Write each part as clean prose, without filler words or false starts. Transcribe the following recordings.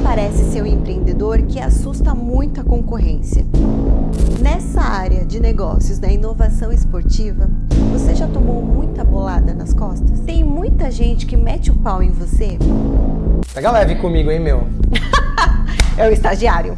parece ser um empreendedor que assusta muito a concorrência. Nessa área de negócios da inovação esportiva, você já tomou muita bolada nas costas? Tem muita gente que mete o pau em você? Pega leve comigo, hein, meu? É o estagiário.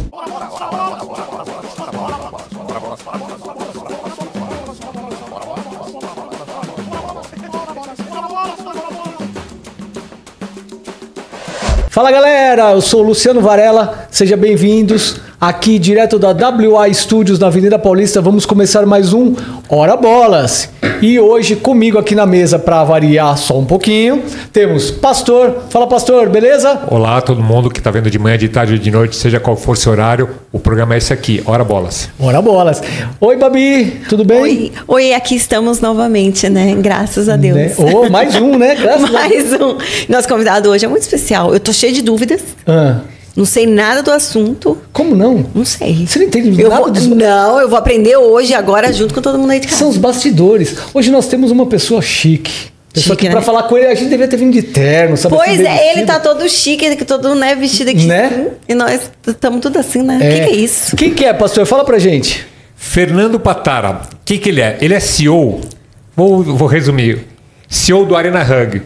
Fala galera, eu sou o Luciano Varela, sejam bem-vindos aqui direto da WA Studios na Avenida Paulista. Vamos começar mais um Hora Bolas. E hoje comigo aqui na mesa, para variar só um pouquinho, temos Pastor. Fala Pastor, beleza? Olá todo mundo que está vendo de manhã, de tarde ou de noite, seja qual for seu horário, o programa é esse aqui, Hora Bolas. Hora Bolas. Oi Babi, tudo bem? Oi, aqui estamos novamente, né? Graças a Deus. Né? Oh, mais um, né? Graças mais um. Nosso convidado hoje é muito especial. Eu tô cheio de dúvidas. Não sei nada do assunto. Como não? Não sei. Você não entende nada disso? Não, eu vou aprender hoje, agora, junto com todo mundo aí de casa. São os bastidores. Hoje nós temos uma pessoa chique. Pessoa que, pra falar com ele, a gente deveria ter vindo de terno, sabe? Pois assim, é, ele tá todo chique, todo vestido aqui. Né? Assim, e nós estamos tudo assim, né? O que é isso? Quem que é, Pastor? Fala pra gente. Fernando Patara, o que ele é? Ele é CEO, vou resumir, CEO do Arena Hub.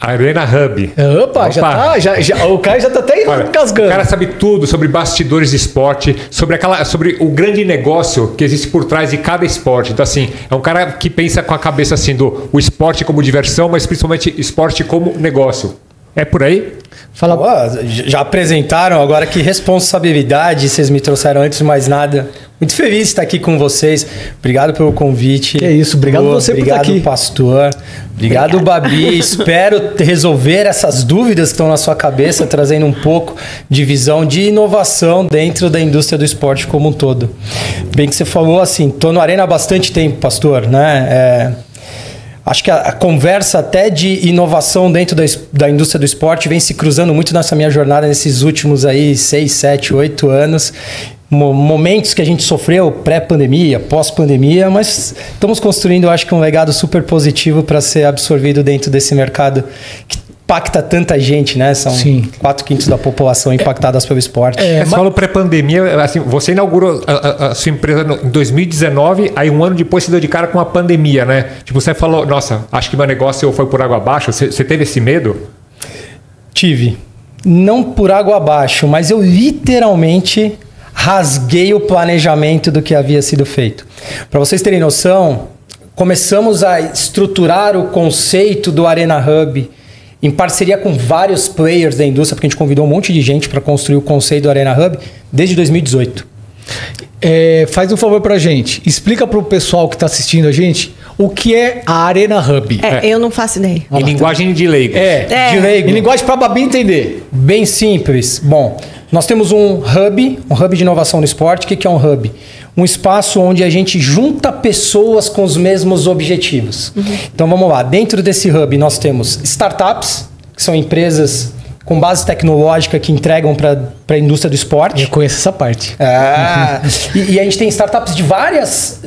Arena Hub. Opa. Já, o cara já tá até engasgando. O cara sabe tudo sobre bastidores de esporte, sobre o grande negócio que existe por trás de cada esporte. Então, assim, é um cara que pensa com a cabeça assim o esporte como diversão, mas principalmente esporte como negócio. É por aí? Fala. Já apresentaram, agora que responsabilidade vocês me trouxeram antes de mais nada. Muito feliz de estar aqui com vocês. Obrigado pelo convite. Que isso, obrigado você por estar aqui. Obrigado, Pastor. Obrigado, Babi. Espero resolver essas dúvidas que estão na sua cabeça, trazendo um pouco de visão de inovação dentro da indústria do esporte como um todo. Bem que você falou assim, estou no Arena há bastante tempo, Pastor, né? Acho que a conversa até de inovação dentro da indústria do esporte vem se cruzando muito nessa minha jornada nesses últimos aí 6, 7, 8 anos. Momentos que a gente sofreu pré-pandemia, pós-pandemia, mas estamos construindo, acho que um legado super positivo para ser absorvido dentro desse mercado que impacta tanta gente, né? São 4/5 da população impactadas pelo esporte. Você falou pré-pandemia, assim, você inaugurou a sua empresa em 2019, aí um ano depois você deu de cara com a pandemia, né? Tipo, você falou, nossa, acho que meu negócio foi por água abaixo. Você teve esse medo? Tive. Não por água abaixo, mas eu literalmente rasguei o planejamento do que havia sido feito. Para vocês terem noção, começamos a estruturar o conceito do Arena Hub em parceria com vários players da indústria, porque a gente convidou um monte de gente para construir o conceito do Arena Hub desde 2018. Faz um favor pra gente, explica pro pessoal que tá assistindo a gente o que é a Arena Hub. Eu não faço ideia. Em linguagem de leigo. De leigo. Em linguagem pra Babi entender. Bem simples. Bom, nós temos um hub de inovação no esporte. O que é um hub? Um espaço onde a gente junta pessoas com os mesmos objetivos. Então vamos lá, dentro desse hub nós temos startups, que são empresas com base tecnológica que entregam para a indústria do esporte. Eu conheço essa parte. E a gente tem startups de várias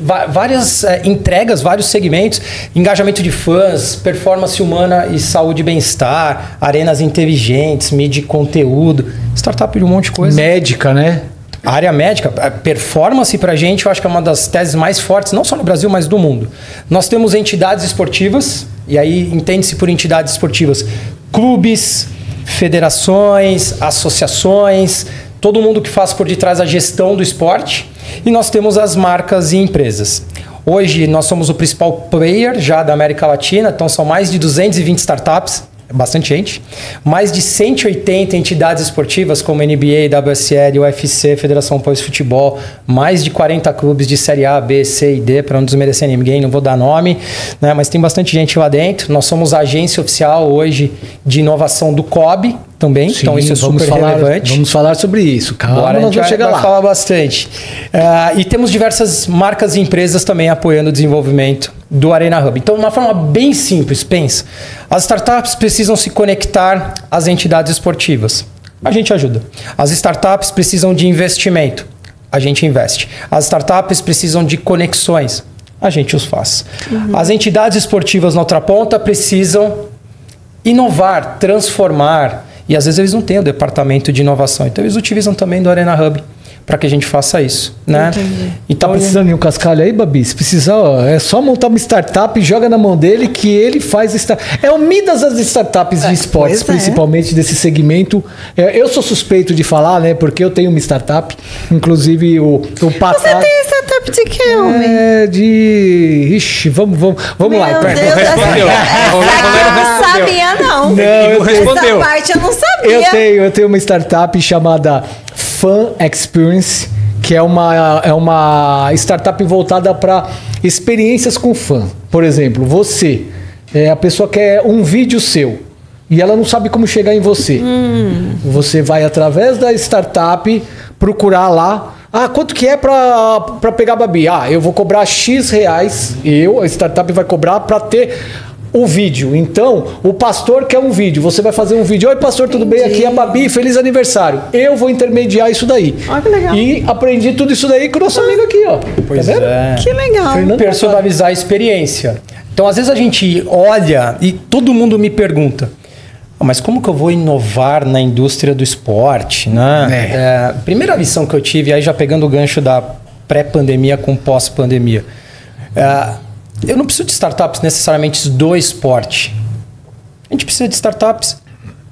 entregas, vários segmentos, engajamento de fãs, performance humana e saúde e bem-estar, arenas inteligentes, mídia e conteúdo, startup de um monte de coisa. Médica, né? A área médica, a performance pra gente, eu acho que é uma das teses mais fortes, não só no Brasil, mas do mundo. Nós temos entidades esportivas, e aí entende-se por entidades esportivas, clubes, federações, associações, todo mundo que faz por detrás a gestão do esporte. E nós temos as marcas e empresas. Hoje nós somos o principal player já da América Latina, então são mais de 220 startups, bastante gente, mais de 180 entidades esportivas como NBA, WSL, UFC, Federação Paulista de Futebol, mais de 40 clubes de Série A, B, C e D, para não desmerecer ninguém, não vou dar nome, né? Mas tem bastante gente lá dentro. Nós somos a agência oficial hoje de inovação do COB também, então isso é super relevante. Vamos falar sobre isso, calma, nós vamos chegar lá. Falar bastante. E temos diversas marcas e empresas também apoiando o desenvolvimento do Arena Hub. Então, de uma forma bem simples, pensa. As startups precisam se conectar às entidades esportivas. A gente ajuda. As startups precisam de investimento. A gente investe. As startups precisam de conexões. A gente os faz. As entidades esportivas na outra ponta precisam inovar, transformar E às vezes eles não têm o departamento de inovação. Então eles utilizam também do Arena Hub para que a gente faça isso, né? Então, tá precisando de um cascalho aí, Babi? Se precisar, ó, é só montar uma startup e joga na mão dele que ele faz... É o Midas das startups de esportes, principalmente desse segmento. Eu sou suspeito de falar, né? Porque eu tenho uma startup, inclusive o Patá... Você tem startup de quê, homem? Ixi, vamos lá. Não sabia, não. Não, Essa parte eu não sabia. Eu tenho uma startup chamada Fan Experience, que é uma startup voltada para experiências com fã. Por exemplo, a pessoa quer um vídeo seu e ela não sabe como chegar em você. Você vai, através da startup, procurar lá. Quanto que é para pegar a Babi? Eu vou cobrar X reais. A startup vai cobrar para ter o vídeo. Então, o pastor quer um vídeo. Você vai fazer um vídeo. Oi, pastor, tudo bem? Aqui é a Babi, feliz aniversário. Eu vou intermediar isso daí. Que legal. E aprendi tudo isso daí com o nosso amigo aqui, ó. Pois tá vendo? é. Que legal. Personalizar a experiência. Então, às vezes a gente olha e todo mundo me pergunta, mas como que eu vou inovar na indústria do esporte, né? Primeira lição que eu tive, aí já pegando o gancho da pré-pandemia com pós-pandemia, eu não preciso de startups necessariamente do esporte. A gente precisa de startups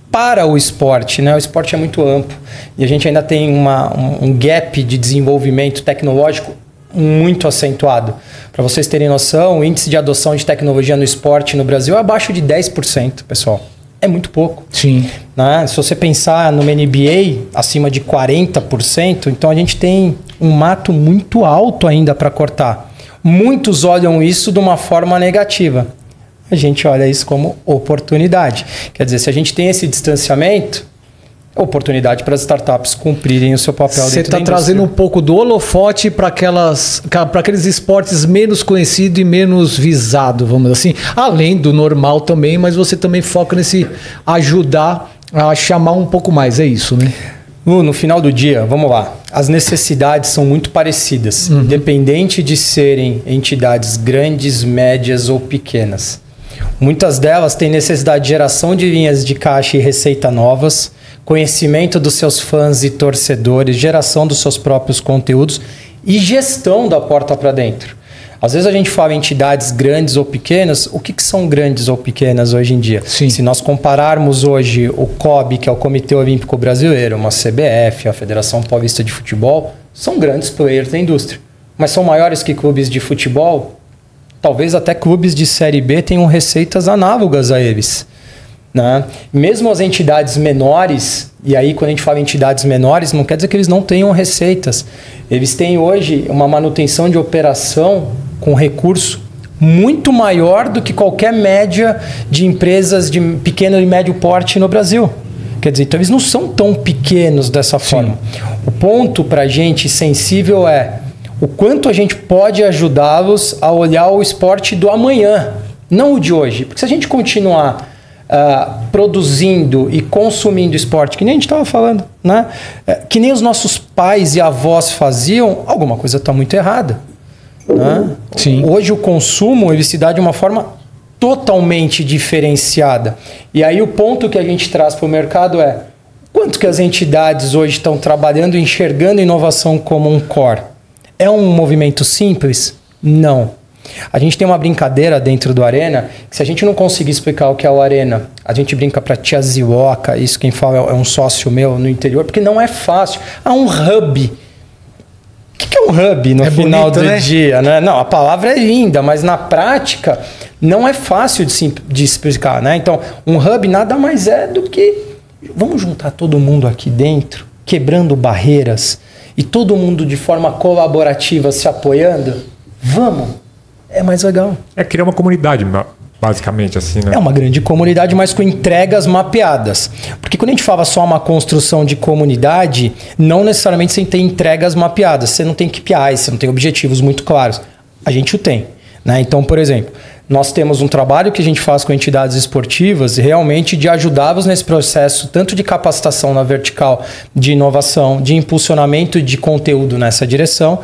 para o esporte, né? O esporte é muito amplo e a gente ainda tem um gap de desenvolvimento tecnológico muito acentuado. Para vocês terem noção, o índice de adoção de tecnologia no esporte no Brasil é abaixo de 10%, pessoal. É muito pouco. Sim. Né? Se você pensar numa NBA, acima de 40%, então a gente tem um mato muito alto ainda para cortar. Muitos olham isso de uma forma negativa. A gente olha isso como oportunidade. Quer dizer, se a gente tem esse distanciamento, oportunidade para as startups cumprirem o seu papel dentro da indústria. Você está trazendo um pouco do holofote para aqueles esportes menos conhecidos e menos visados, vamos dizer assim. Além do normal também, mas você também foca nesse ajudar a chamar um pouco mais. É isso, né? No final do dia, vamos lá, as necessidades são muito parecidas, independente de serem entidades grandes, médias ou pequenas. Muitas delas têm necessidade de geração de linhas de caixa e receita novas, conhecimento dos seus fãs e torcedores, geração dos seus próprios conteúdos e gestão da porta para dentro. Às vezes a gente fala em entidades grandes ou pequenas. O que são grandes ou pequenas hoje em dia? Sim. Se nós compararmos hoje o COB, que é o Comitê Olímpico Brasileiro, uma CBF, a Federação Paulista de Futebol, são grandes players da indústria. Mas são maiores que clubes de futebol? Talvez até clubes de Série B tenham receitas análogas a eles. Né? Mesmo as entidades menores, e aí quando a gente fala em entidades menores, não quer dizer que eles não tenham receitas. Eles têm hoje uma manutenção de operação com recurso muito maior do que qualquer média de empresas de pequeno e médio porte no Brasil. Quer dizer, então eles não são tão pequenos dessa forma. O ponto para a gente sensível é o quanto a gente pode ajudá-los a olhar o esporte do amanhã, não o de hoje. Porque se a gente continuar produzindo e consumindo esporte, que nem a gente estava falando, né? Que nem os nossos pais e avós faziam, alguma coisa está muito errada. Né? Sim. Hoje o consumo ele se dá de uma forma totalmente diferenciada. E aí o ponto que a gente traz para o mercado é quanto que as entidades hoje estão trabalhando e enxergando inovação como um core. É um movimento simples? Não. A gente tem uma brincadeira dentro do Arena, que se a gente não conseguir explicar o que é o Arena, a gente brinca para tia Zioca, isso quem fala é um sócio meu no interior, porque não é fácil. Um hub. O que é um hub no final bonito, do dia? Né? Não, a palavra é linda, mas na prática não é fácil de explicar. Né? Então, um hub nada mais é do que vamos juntar todo mundo aqui dentro, quebrando barreiras, e todo mundo de forma colaborativa se apoiando? Vamos! É mais legal. É criar uma comunidade, basicamente, assim, né? É uma grande comunidade, mas com entregas mapeadas. Porque quando a gente fala só uma construção de comunidade, não necessariamente você tem entregas mapeadas. Você não tem KPIs, você não tem objetivos muito claros. A gente o tem. Né? Então, por exemplo, nós temos um trabalho que a gente faz com entidades esportivas realmente de ajudá-los nesse processo, tanto de capacitação na vertical, de inovação, de impulsionamento de conteúdo nessa direção,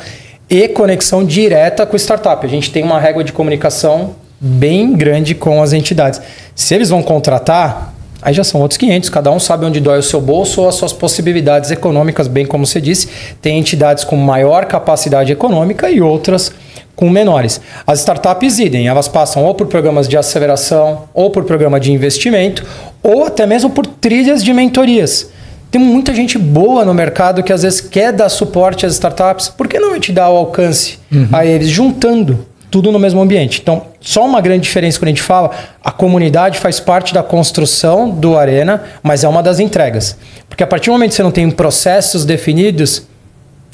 e conexão direta com o startup. A gente tem uma régua de comunicação bem grande com as entidades. Se eles vão contratar, Aí já são outros 500, cada um sabe onde dói o seu bolso ou as suas possibilidades econômicas, bem como você disse. Tem entidades com maior capacidade econômica e outras com menores. As startups idem, elas passam ou por programas de aceleração, ou por programa de investimento, ou até mesmo por trilhas de mentorias. Tem muita gente boa no mercado que às vezes quer dar suporte às startups. Por que não a gente dá o alcance a eles, juntando tudo no mesmo ambiente? Então, só uma grande diferença quando a gente fala, a comunidade faz parte da construção do Arena, mas é uma das entregas. Porque a partir do momento que você não tem processos definidos,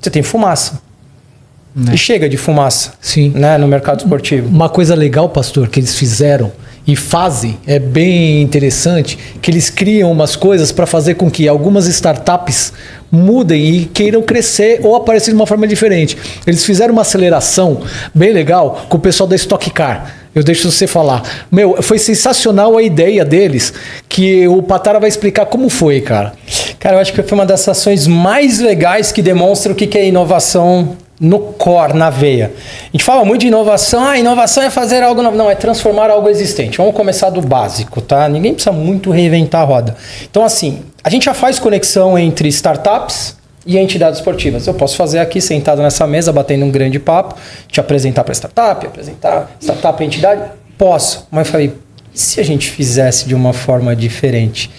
você tem fumaça. E chega de fumaça. Sim. Né, no mercado esportivo. Uma coisa legal, pastor, que eles fizeram e fazem, é bem interessante, que eles criam umas coisas para fazer com que algumas startups mudem e queiram crescer ou aparecer de uma forma diferente. Eles fizeram uma aceleração bem legal com o pessoal da Stock Car. Eu deixo você falar. Meu, foi sensacional a ideia deles, que o Patara vai explicar como foi, cara. Cara, eu acho que foi uma das ações mais legais que demonstra o que é inovação no core, na veia. A gente fala muito de inovação. Ah, inovação é fazer algo novo. Não, é transformar algo existente. Vamos começar do básico, tá? Ninguém precisa muito reinventar a roda. Então, assim, a gente já faz conexão entre startups e entidades esportivas. Eu posso fazer aqui, sentado nessa mesa, batendo um grande papo, te apresentar para startup, apresentar startup e entidade? Posso. Mas eu falei, e se a gente fizesse de uma forma diferente?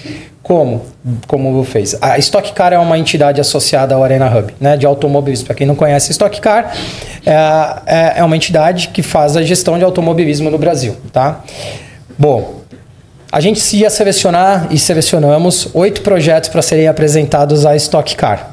Como fez? A Stock Car é uma entidade associada ao Arena Hub, né, de automobilismo. Para quem não conhece, a Stock Car é uma entidade que faz a gestão de automobilismo no Brasil. Tá? Bom, a gente ia selecionar e selecionamos 8 projetos para serem apresentados à Stock Car.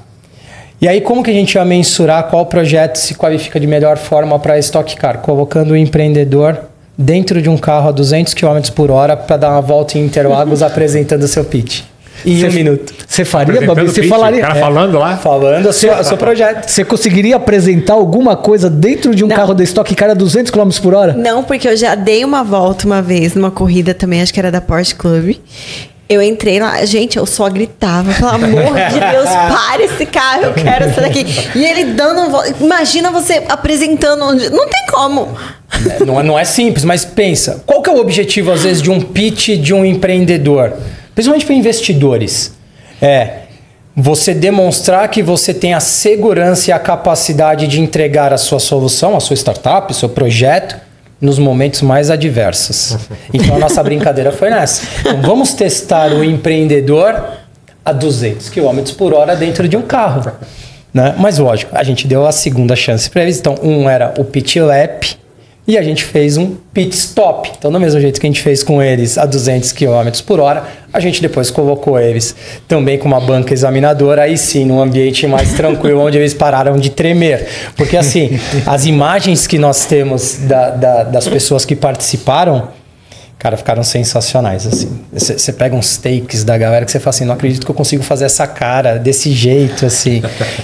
E aí, como que a gente ia mensurar qual projeto se qualifica de melhor forma para a Stock Car? Colocando o empreendedor dentro de um carro a 200 km por hora para dar uma volta em Interlagos apresentando o seu pitch. Em um minuto. Você faria, Babi? Você falaria? O cara falando lá? Falando o seu projeto. Você conseguiria apresentar alguma coisa dentro de um carro da Stock Car a 200 km por hora? Não, porque eu já dei uma volta uma vez numa corrida também, acho que era da Porsche Club. Eu entrei lá, gente, eu só gritava, pelo amor de Deus, para esse carro, eu quero sair daqui. E ele dando volta. Imagina você apresentando, não tem como. Não é simples, mas pensa, qual que é o objetivo, às vezes, de um pitch de um empreendedor? Principalmente para investidores. Você demonstrar que você tem a segurança e a capacidade de entregar a sua solução, a sua startup, o seu projeto, nos momentos mais adversos. Então a nossa brincadeira foi nessa. Então, vamos testar o empreendedor a 200 km por hora dentro de um carro. Né? Mas lógico, a gente deu a segunda chance para eles. Então um era o pitch lap e a gente fez um pit stop. Então do mesmo jeito que a gente fez com eles a 200 km por hora, a gente depois colocou eles também com uma banca examinadora, aí sim, num ambiente mais tranquilo, onde eles pararam de tremer. Porque assim, as imagens que nós temos das pessoas que participaram, cara, ficaram sensacionais, assim. Você pega uns takes da galera que você fala assim, não acredito que eu consigo fazer essa cara desse jeito, assim.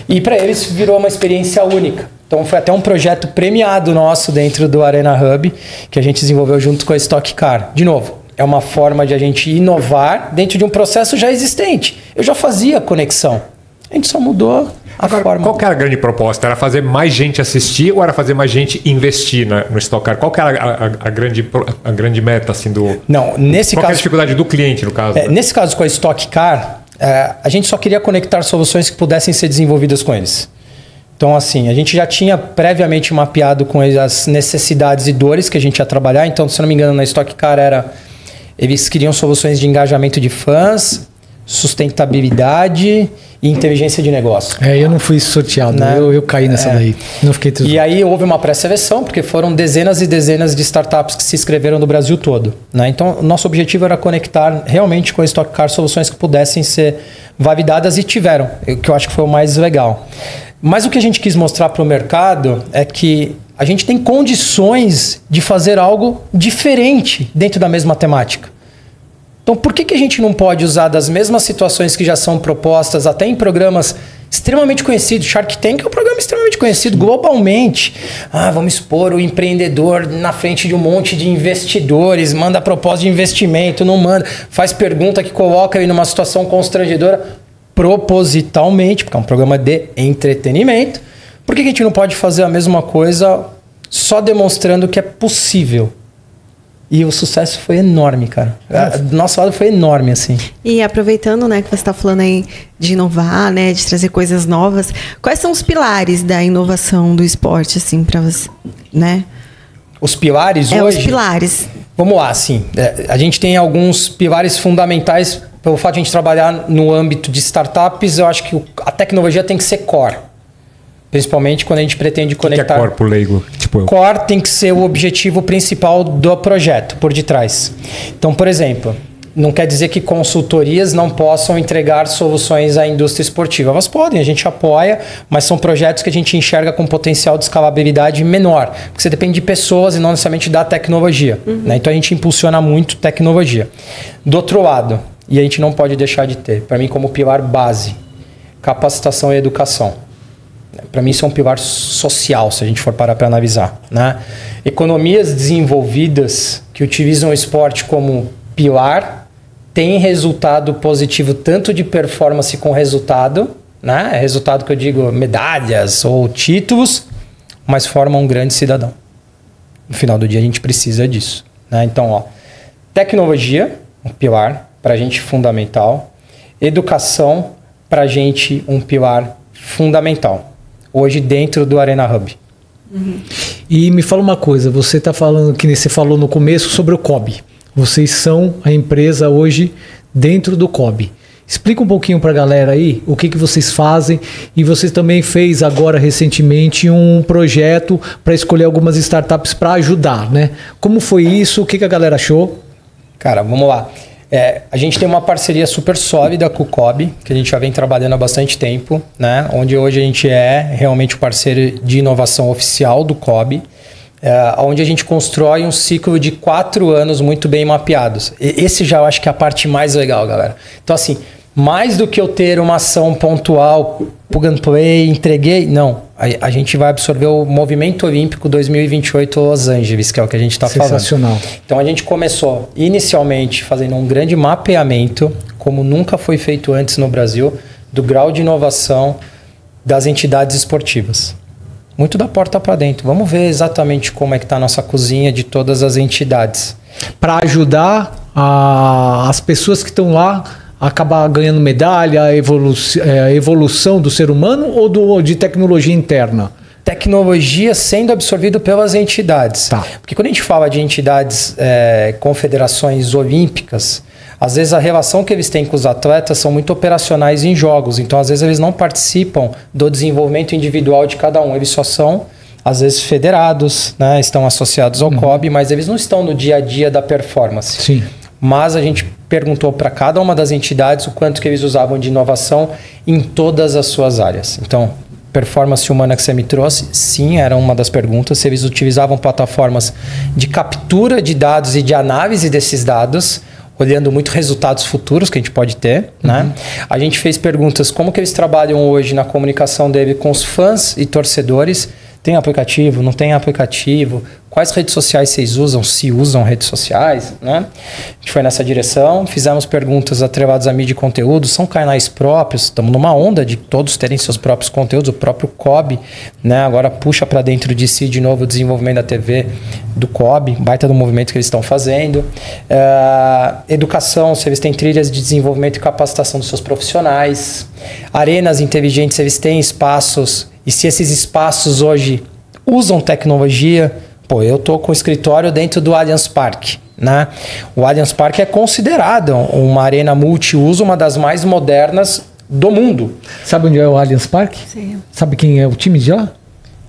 E para eles virou uma experiência única. Então foi até um projeto premiado nosso dentro do Arena Hub, que a gente desenvolveu junto com a Stock Car. De novo, é uma forma de a gente inovar dentro de um processo já existente. Eu já fazia conexão. A gente só mudou a forma. Qual que era a grande proposta? Era fazer mais gente assistir ou era fazer mais gente investir no Stock Car? Qual que era a grande meta assim, do... Não, nesse qual caso... que é a dificuldade do cliente, no caso? Nesse caso com a Stock Car, a gente só queria conectar soluções que pudessem ser desenvolvidas com eles. Então, assim, a gente já tinha previamente mapeado com eles as necessidades e dores que a gente ia trabalhar. Então, se não me engano, na Stock Car eles queriam soluções de engajamento de fãs, sustentabilidade e inteligência de negócio. Eu não fui sorteado, né? eu caí nessa daí. Não fiquei tudo. E aí houve uma pré-seleção, porque foram dezenas e dezenas de startups que se inscreveram do Brasil todo. Né? Então, nosso objetivo era conectar realmente com a Stock Car soluções que pudessem ser validadas e tiveram, que eu acho que foi o mais legal. Mas o que a gente quis mostrar para o mercado é que a gente tem condições de fazer algo diferente dentro da mesma temática. Então, por que a gente não pode usar das mesmas situações que já são propostas até em programas extremamente conhecidos? Shark Tank é um programa extremamente conhecido globalmente. Vamos expor o empreendedor na frente de um monte de investidores, manda proposta de investimento, não manda, faz pergunta que coloca ele numa situação constrangedora propositalmente, porque é um programa de entretenimento. Por que a gente não pode fazer a mesma coisa só demonstrando que é possível? E o sucesso foi enorme, cara. Do nosso lado foi enorme, assim. E aproveitando, né, que você está falando aí de inovar, né, de trazer coisas novas, quais são os pilares da inovação do esporte, assim, para você, né? Os pilares hoje... Os pilares. Vamos lá, assim. A gente tem alguns pilares fundamentais. Pelo fato de a gente trabalhar no âmbito de startups, eu acho que a tecnologia tem que ser core. Principalmente quando a gente pretende conectar... O que é core pro leigo? Tipo, core tem que ser o objetivo principal do projeto, por detrás. Então, por exemplo, não quer dizer que consultorias não possam entregar soluções à indústria esportiva. Elas podem, a gente apoia, mas são projetos que a gente enxerga com potencial de escalabilidade menor. Porque você depende de pessoas e não necessariamente da tecnologia. Né? Então, a gente impulsiona muito tecnologia. Do outro lado, e a gente não pode deixar de ter, para mim, como pilar base, capacitação e educação. Para mim, isso é um pilar social, se a gente for parar para analisar. Né? Economias desenvolvidas que utilizam o esporte como pilar têm resultado positivo tanto de performance com resultado, né? Resultado que eu digo medalhas ou títulos, mas formam um grande cidadão. No final do dia, a gente precisa disso. Né? Então, ó, tecnologia, um pilar para a gente fundamental. Educação, para a gente, um pilar fundamental. Hoje dentro do Arena Hub. E me fala uma coisa, você está falando, que você falou no começo sobre o COB. Vocês são a empresa hoje dentro do COB. Explica um pouquinho para a galera aí o que vocês fazem. E você também fez agora recentemente um projeto para escolher algumas startups para ajudar, né? Como foi isso? O que a galera achou? Cara, vamos lá. A gente tem uma parceria super sólida com o COB, que a gente já vem trabalhando há bastante tempo, né? Onde hoje a gente é realmente o parceiro de inovação oficial do COB, onde a gente constrói um ciclo de 4 anos muito bem mapeados. Esse já eu acho que é a parte mais legal, galera. Então, assim, mais do que eu ter uma ação pontual, plug and play, entreguei, não. A gente vai absorver o Movimento Olímpico 2028 Los Angeles, que é o que a gente está falando. Sensacional. Então a gente começou inicialmente fazendo um grande mapeamento, como nunca foi feito antes no Brasil, do grau de inovação das entidades esportivas. Muito da porta para dentro. Vamos ver exatamente como é que está a nossa cozinha de todas as entidades. Para ajudar as pessoas que estão lá acabar ganhando medalha, a evolução do ser humano ou de tecnologia interna? Tecnologia sendo absorvido pelas entidades. Tá. Porque quando a gente fala de entidades, confederações olímpicas, às vezes a relação que eles têm com os atletas são muito operacionais em jogos. Então, às vezes, eles não participam do desenvolvimento individual de cada um. Eles só são, às vezes, federados, né? Estão associados ao COB, mas eles não estão no dia a dia da performance. Sim. Mas a gente perguntou para cada uma das entidades o quanto que eles usavam de inovação em todas as suas áreas. Então, performance humana que você me trouxe, sim, era uma das perguntas. Se eles utilizavam plataformas de captura de dados e de análise desses dados, olhando muito resultados futuros que a gente pode ter. Né? A gente fez perguntas como que eles trabalham hoje na comunicação dele com os fãs e torcedores. Tem aplicativo? Não tem aplicativo? Quais redes sociais vocês usam? Se usam redes sociais? Né? A gente foi nessa direção. Fizemos perguntas atreladas à mídia e conteúdo. São canais próprios. Estamos numa onda de todos terem seus próprios conteúdos. O próprio COB, né? Agora puxa para dentro de si de novo o desenvolvimento da TV do COB. Baita do movimento que eles estão fazendo. Educação, se eles têm trilhas de desenvolvimento e capacitação dos seus profissionais. Arenas inteligentes, se eles têm espaços. E se esses espaços hoje usam tecnologia, pô, eu tô com o escritório dentro do Allianz Parque, né? O Allianz Parque é considerado uma arena multiuso, uma das mais modernas do mundo. Sabe onde é o Allianz Parque? Sim. Sabe quem é o time de lá?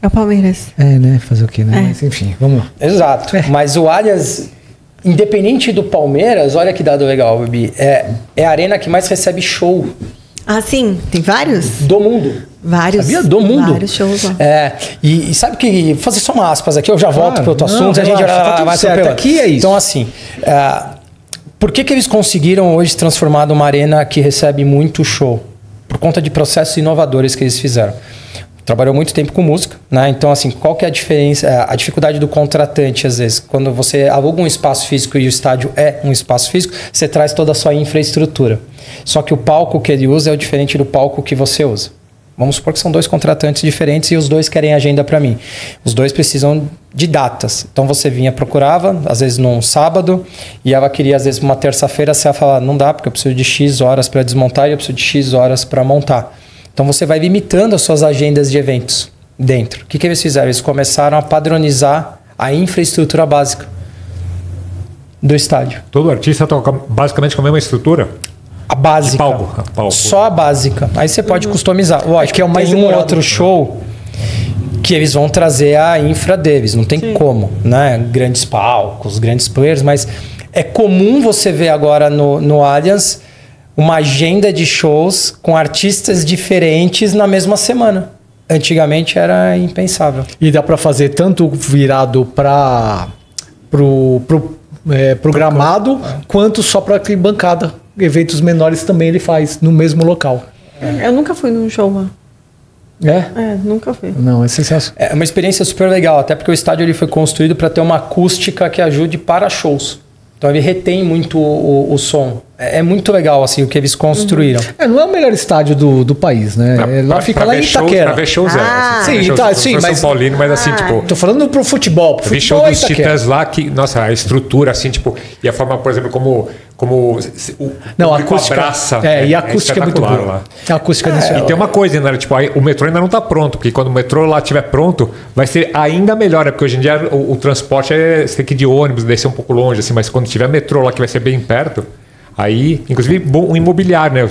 É o Palmeiras. Né? Fazer o quê, né? Mas enfim, vamos lá. Exato. Mas o Allianz, independente do Palmeiras, olha que dado legal, Bibi, é a arena que mais recebe show. Ah, sim? Tem vários? Do mundo. Vários. Sabia? Do mundo. Vários shows lá. E sabe que... Vou fazer só uma aspas aqui, eu já volto para outro assunto. Relaxa, a gente tá tudo vai certo. Aqui é isso. Então, assim... por que eles conseguiram hoje se transformar numa arena que recebe muito show? Por conta de processos inovadores que eles fizeram. Trabalhou muito tempo com música, né? Então, assim, qual que é a diferença? A dificuldade do contratante, às vezes, quando você aluga um espaço físico e o estádio é um espaço físico, você traz toda a sua infraestrutura. Só que o palco que ele usa é o diferente do palco que você usa. Vamos supor que são 2 contratantes diferentes e os 2 querem agenda para mim. Os 2 precisam de datas. Então você vinha, procurava, às vezes num sábado, e ela queria, às vezes, uma terça-feira, você ia falar, não dá, porque eu preciso de X horas para desmontar e eu preciso de X horas para montar. Então você vai limitando as suas agendas de eventos dentro. O que eles fizeram? Eles começaram a padronizar a infraestrutura básica do estádio. Todo artista toca basicamente com a mesma estrutura? A básica. Palco. Só a básica. Aí você pode customizar. Lógico, que é o mais tem um demorado. outro show que eles vão trazer a infra deles. Não tem como, né? Grandes palcos, grandes players, mas é comum você ver agora no Allianz uma agenda de shows com artistas diferentes na mesma semana. Antigamente era impensável. E dá para fazer tanto virado para pro gramado, quanto só para bancada. Eventos menores também ele faz no mesmo local. Eu nunca fui num show lá. Nunca fui. Não, é sensacional. É uma experiência super legal, até porque o estádio ele foi construído para ter uma acústica que ajude para shows. Então ele retém muito o som. É muito legal assim o que eles construíram. Não é o melhor estádio do país, né? Lá fica lá em Itaquera. Pra ver shows, Sim, mas... mas... São Paulino, mas assim, tipo... Tô falando pro futebol. Pro vi show futebol dos Itaquera. Titãs lá que, nossa, a estrutura, assim, tipo... E a forma, por exemplo, como Não, a público acústica... abraça. E a acústica é muito boa. lá. A acústica é E tem uma coisa ainda, tipo, aí, o metrô ainda não tá pronto, porque quando o metrô lá estiver pronto, vai ser ainda melhor, porque hoje em dia o transporte você tem que ir de ônibus, descer um pouco longe, assim, mas quando tiver metrô lá, que vai ser bem perto, aí, inclusive, o imobiliário, né?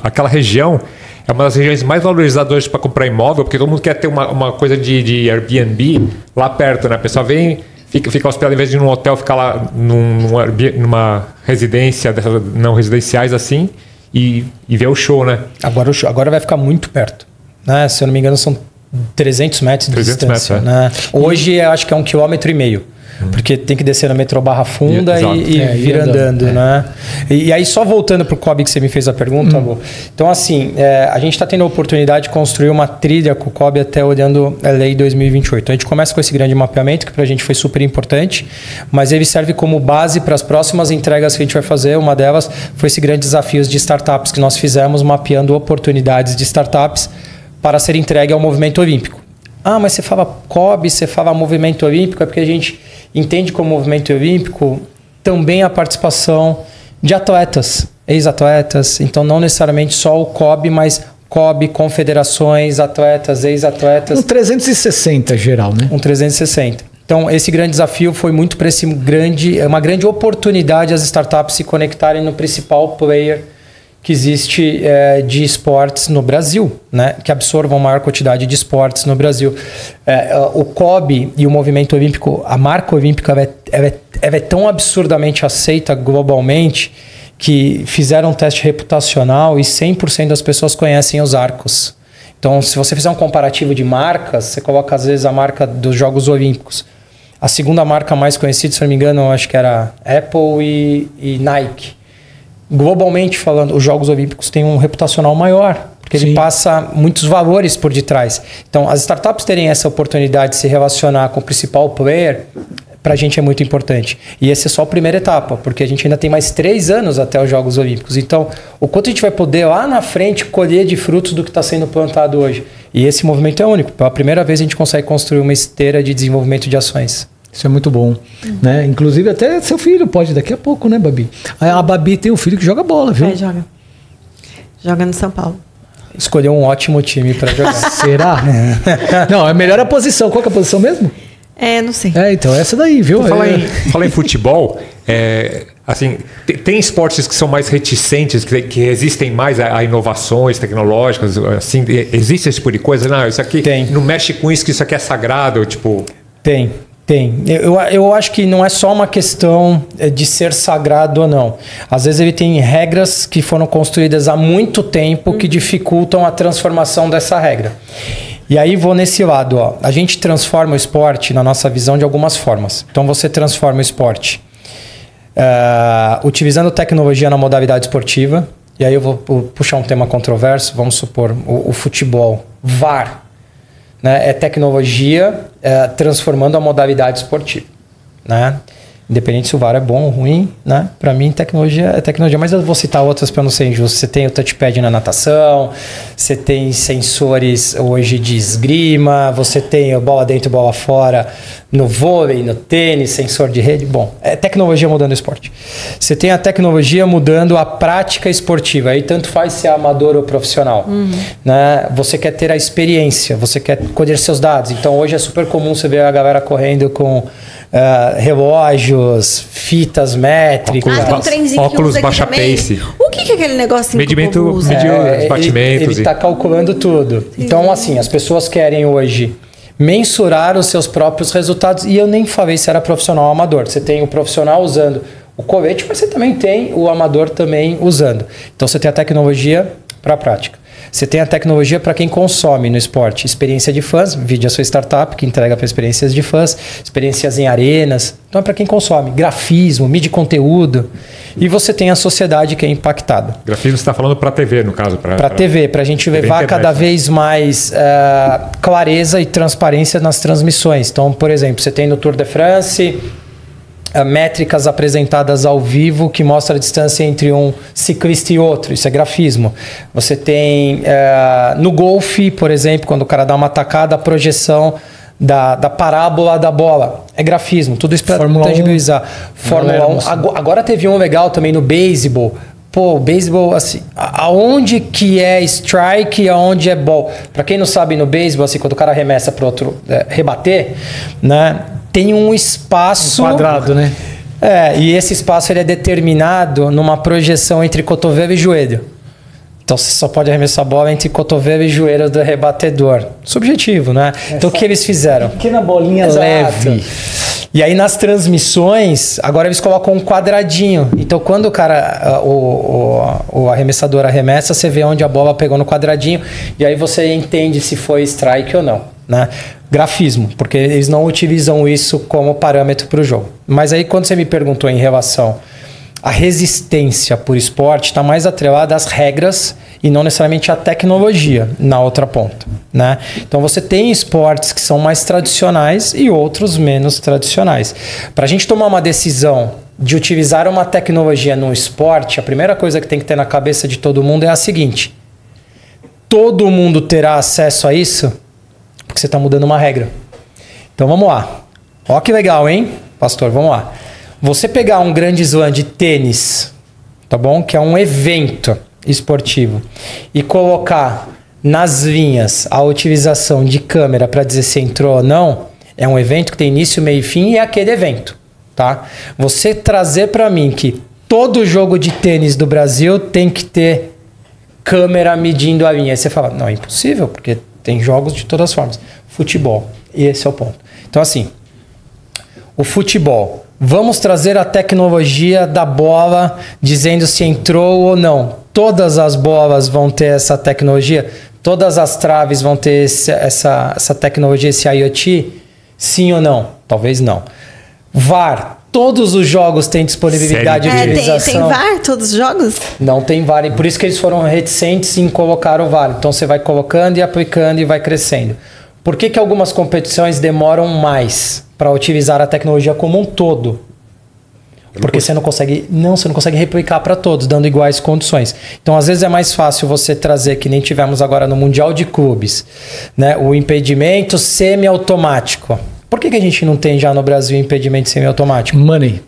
Aquela região é uma das regiões mais valorizadas hoje para comprar imóvel, porque todo mundo quer ter uma coisa de Airbnb lá perto, né? A pessoa vem, fica hospedado, em vez de ir num hotel, ficar lá numa residência, dessas não residenciais assim, e ver o show, né? Agora vai ficar muito perto. Né? Se eu não me engano, são 300 metros de 300 distância. metros, né? Hoje eu acho que é 1,5 km. Porque tem que descer na metrô Barra Funda e vir andando, né? E aí, só voltando para o COB que você me fez a pergunta, Lu. Então, assim, a gente está tendo a oportunidade de construir uma trilha com o COB até olhando a Lei 2028. Então, a gente começa com esse grande mapeamento, que para a gente foi super importante, mas ele serve como base para as próximas entregas que a gente vai fazer. Uma delas foi esse grande desafios de startups que nós fizemos, mapeando oportunidades de startups para ser entregue ao movimento olímpico. Ah, mas você fala COB, você fala movimento olímpico, é porque a gente entende como movimento olímpico também a participação de atletas, ex-atletas. Então, não necessariamente só o COB, mas COB, confederações, atletas, ex-atletas. Um 360 geral, né? Um 360. Então, esse grande desafio foi muito para uma grande oportunidade as startups se conectarem no principal player que existe de esportes no Brasil, né? Que absorvam a maior quantidade de esportes no Brasil. O COB e o movimento olímpico, a marca olímpica, ela é tão absurdamente aceita globalmente que fizeram um teste reputacional e 100% das pessoas conhecem os arcos. Então, se você fizer um comparativo de marcas, você coloca às vezes a marca dos Jogos Olímpicos. A segunda marca mais conhecida, se não me engano, eu acho que era Apple e Nike. Globalmente falando, os Jogos Olímpicos têm um reputacional maior, porque ele passa muitos valores por detrás. Então, as startups terem essa oportunidade de se relacionar com o principal player, para a gente é muito importante. E essa é só a primeira etapa, porque a gente ainda tem mais 3 anos até os Jogos Olímpicos. Então, o quanto a gente vai poder lá na frente colher de frutos do que está sendo plantado hoje. E esse movimento é único. Pela primeira vez a gente consegue construir uma esteira de desenvolvimento de ações. Isso é muito bom, né? Inclusive até seu filho pode daqui a pouco, né, Babi? A Babi tem um filho que joga bola, viu? Joga. Joga no São Paulo. Escolheu um ótimo time para jogar. Será? Não, é melhor a posição. Qual que é a posição mesmo? Não sei. Então essa daí, viu? Falar em futebol, assim, tem esportes que são mais reticentes, que resistem mais a inovações tecnológicas, assim, existe esse tipo de coisa? Não, isso aqui não mexe com isso, que isso aqui é sagrado, tipo... Tem. Eu acho que não é só uma questão de ser sagrado ou não. Às vezes ele tem regras que foram construídas há muito tempo que dificultam a transformação dessa regra. E aí vou nesse lado, ó. A gente transforma o esporte, na nossa visão, de algumas formas. Então você transforma o esporte utilizando tecnologia na modalidade esportiva. E aí eu vou puxar um tema controverso, vamos supor, o futebol. VAR. Né? É tecnologia transformando a modalidade esportiva. Né? Independente se o VAR é bom ou ruim, né? Para mim, tecnologia é tecnologia. Mas eu vou citar outras para não ser injusto. Você tem o touchpad na natação, você tem sensores hoje de esgrima, você tem bola dentro, bola fora no vôlei, no tênis, sensor de rede. Bom, é tecnologia mudando o esporte. Você tem a tecnologia mudando a prática esportiva. Aí tanto faz se é amador ou profissional. Né? Você quer ter a experiência, você quer colher seus dados. Então hoje é super comum você ver a galera correndo com relógios, fitas métricas, tem um trenzinho óculos que usa baixa aqui também. pace. O que é aquele negocinho Medimento, que o povo usa? medir os batimentos. Ele está calculando tudo. Então, assim, as pessoas querem hoje mensurar os seus próprios resultados. E eu nem falei se era profissional ou amador. Você tem o profissional usando o colete, mas você também tem o amador também usando. Então, você tem a tecnologia para a prática. Você tem a tecnologia para quem consome no esporte. Experiência de fãs, vide a sua startup que entrega para experiências de fãs, experiências em arenas. Então é para quem consome. Grafismo, mídia de conteúdo. E você tem a sociedade que é impactada. Grafismo você está falando para TV, no caso. Para TV, para a gente levar cada vez mais clareza e transparência nas transmissões. Então, por exemplo, você tem no Tour de France métricas apresentadas ao vivo que mostra a distância entre um ciclista e outro. Isso é grafismo. Você tem no golfe, por exemplo, quando o cara dá uma tacada, a projeção da parábola da bola. É grafismo. Tudo isso para tangibilizar. Fórmula 1. Agora teve um legal também no beisebol. Pô, o beisebol, assim, aonde que é strike e aonde é ball? Para quem não sabe, no beisebol, assim, quando o cara arremessa para outro rebater, né? Tem um espaço... quadrado, né? E esse espaço ele é determinado numa projeção entre cotovelo e joelho. Então você só pode arremessar a bola entre cotovelo e joelho do rebatedor. Subjetivo, né? Então o que eles fizeram? Pequena bolinha leve. E aí nas transmissões, agora eles colocam um quadradinho. Então quando o cara, o arremessador arremessa, você vê onde a bola pegou no quadradinho. E aí você entende se foi strike ou não, né? Grafismo, porque eles não utilizam isso como parâmetro para o jogo. Mas aí quando você me perguntou em relação à resistência por esporte, está mais atrelada às regras e não necessariamente à tecnologia na outra ponta, né? Então você tem esportes que são mais tradicionais e outros menos tradicionais. Para a gente tomar uma decisão de utilizar uma tecnologia no esporte, a primeira coisa que tem que ter na cabeça de todo mundo é a seguinte: todo mundo terá acesso a isso? Porque você está mudando uma regra. Então vamos lá. Ó que legal, hein, pastor? Vamos lá. Você pegar um grande slam de tênis, tá bom? Que é um evento esportivo, e colocar nas linhas a utilização de câmera para dizer se entrou ou não, é um evento que tem início, meio e fim, e é aquele evento, tá? Você trazer para mim que todo jogo de tênis do Brasil tem que ter câmera medindo a linha. Aí você fala, não, é impossível, porque tem jogos de todas as formas. Futebol, e esse é o ponto. Então, assim, o futebol, vamos trazer a tecnologia da bola dizendo se entrou ou não. Todas as bolas vão ter essa tecnologia? Todas as traves vão ter essa tecnologia, esse IoT? Sim ou não? Talvez não. VAR, todos os jogos têm disponibilidade de utilização. Tem VAR todos os jogos? Não tem VAR, e por isso que eles foram reticentes em colocar o VAR. Então você vai colocando e aplicando e vai crescendo. Por que algumas competições demoram mais para utilizar a tecnologia como um todo? Porque você não consegue replicar para todos, dando iguais condições. Então, às vezes é mais fácil você trazer, que nem tivemos agora no Mundial de Clubes, né, o impedimento semiautomático. Por que a gente não tem já no Brasil impedimento semiautomático? Money.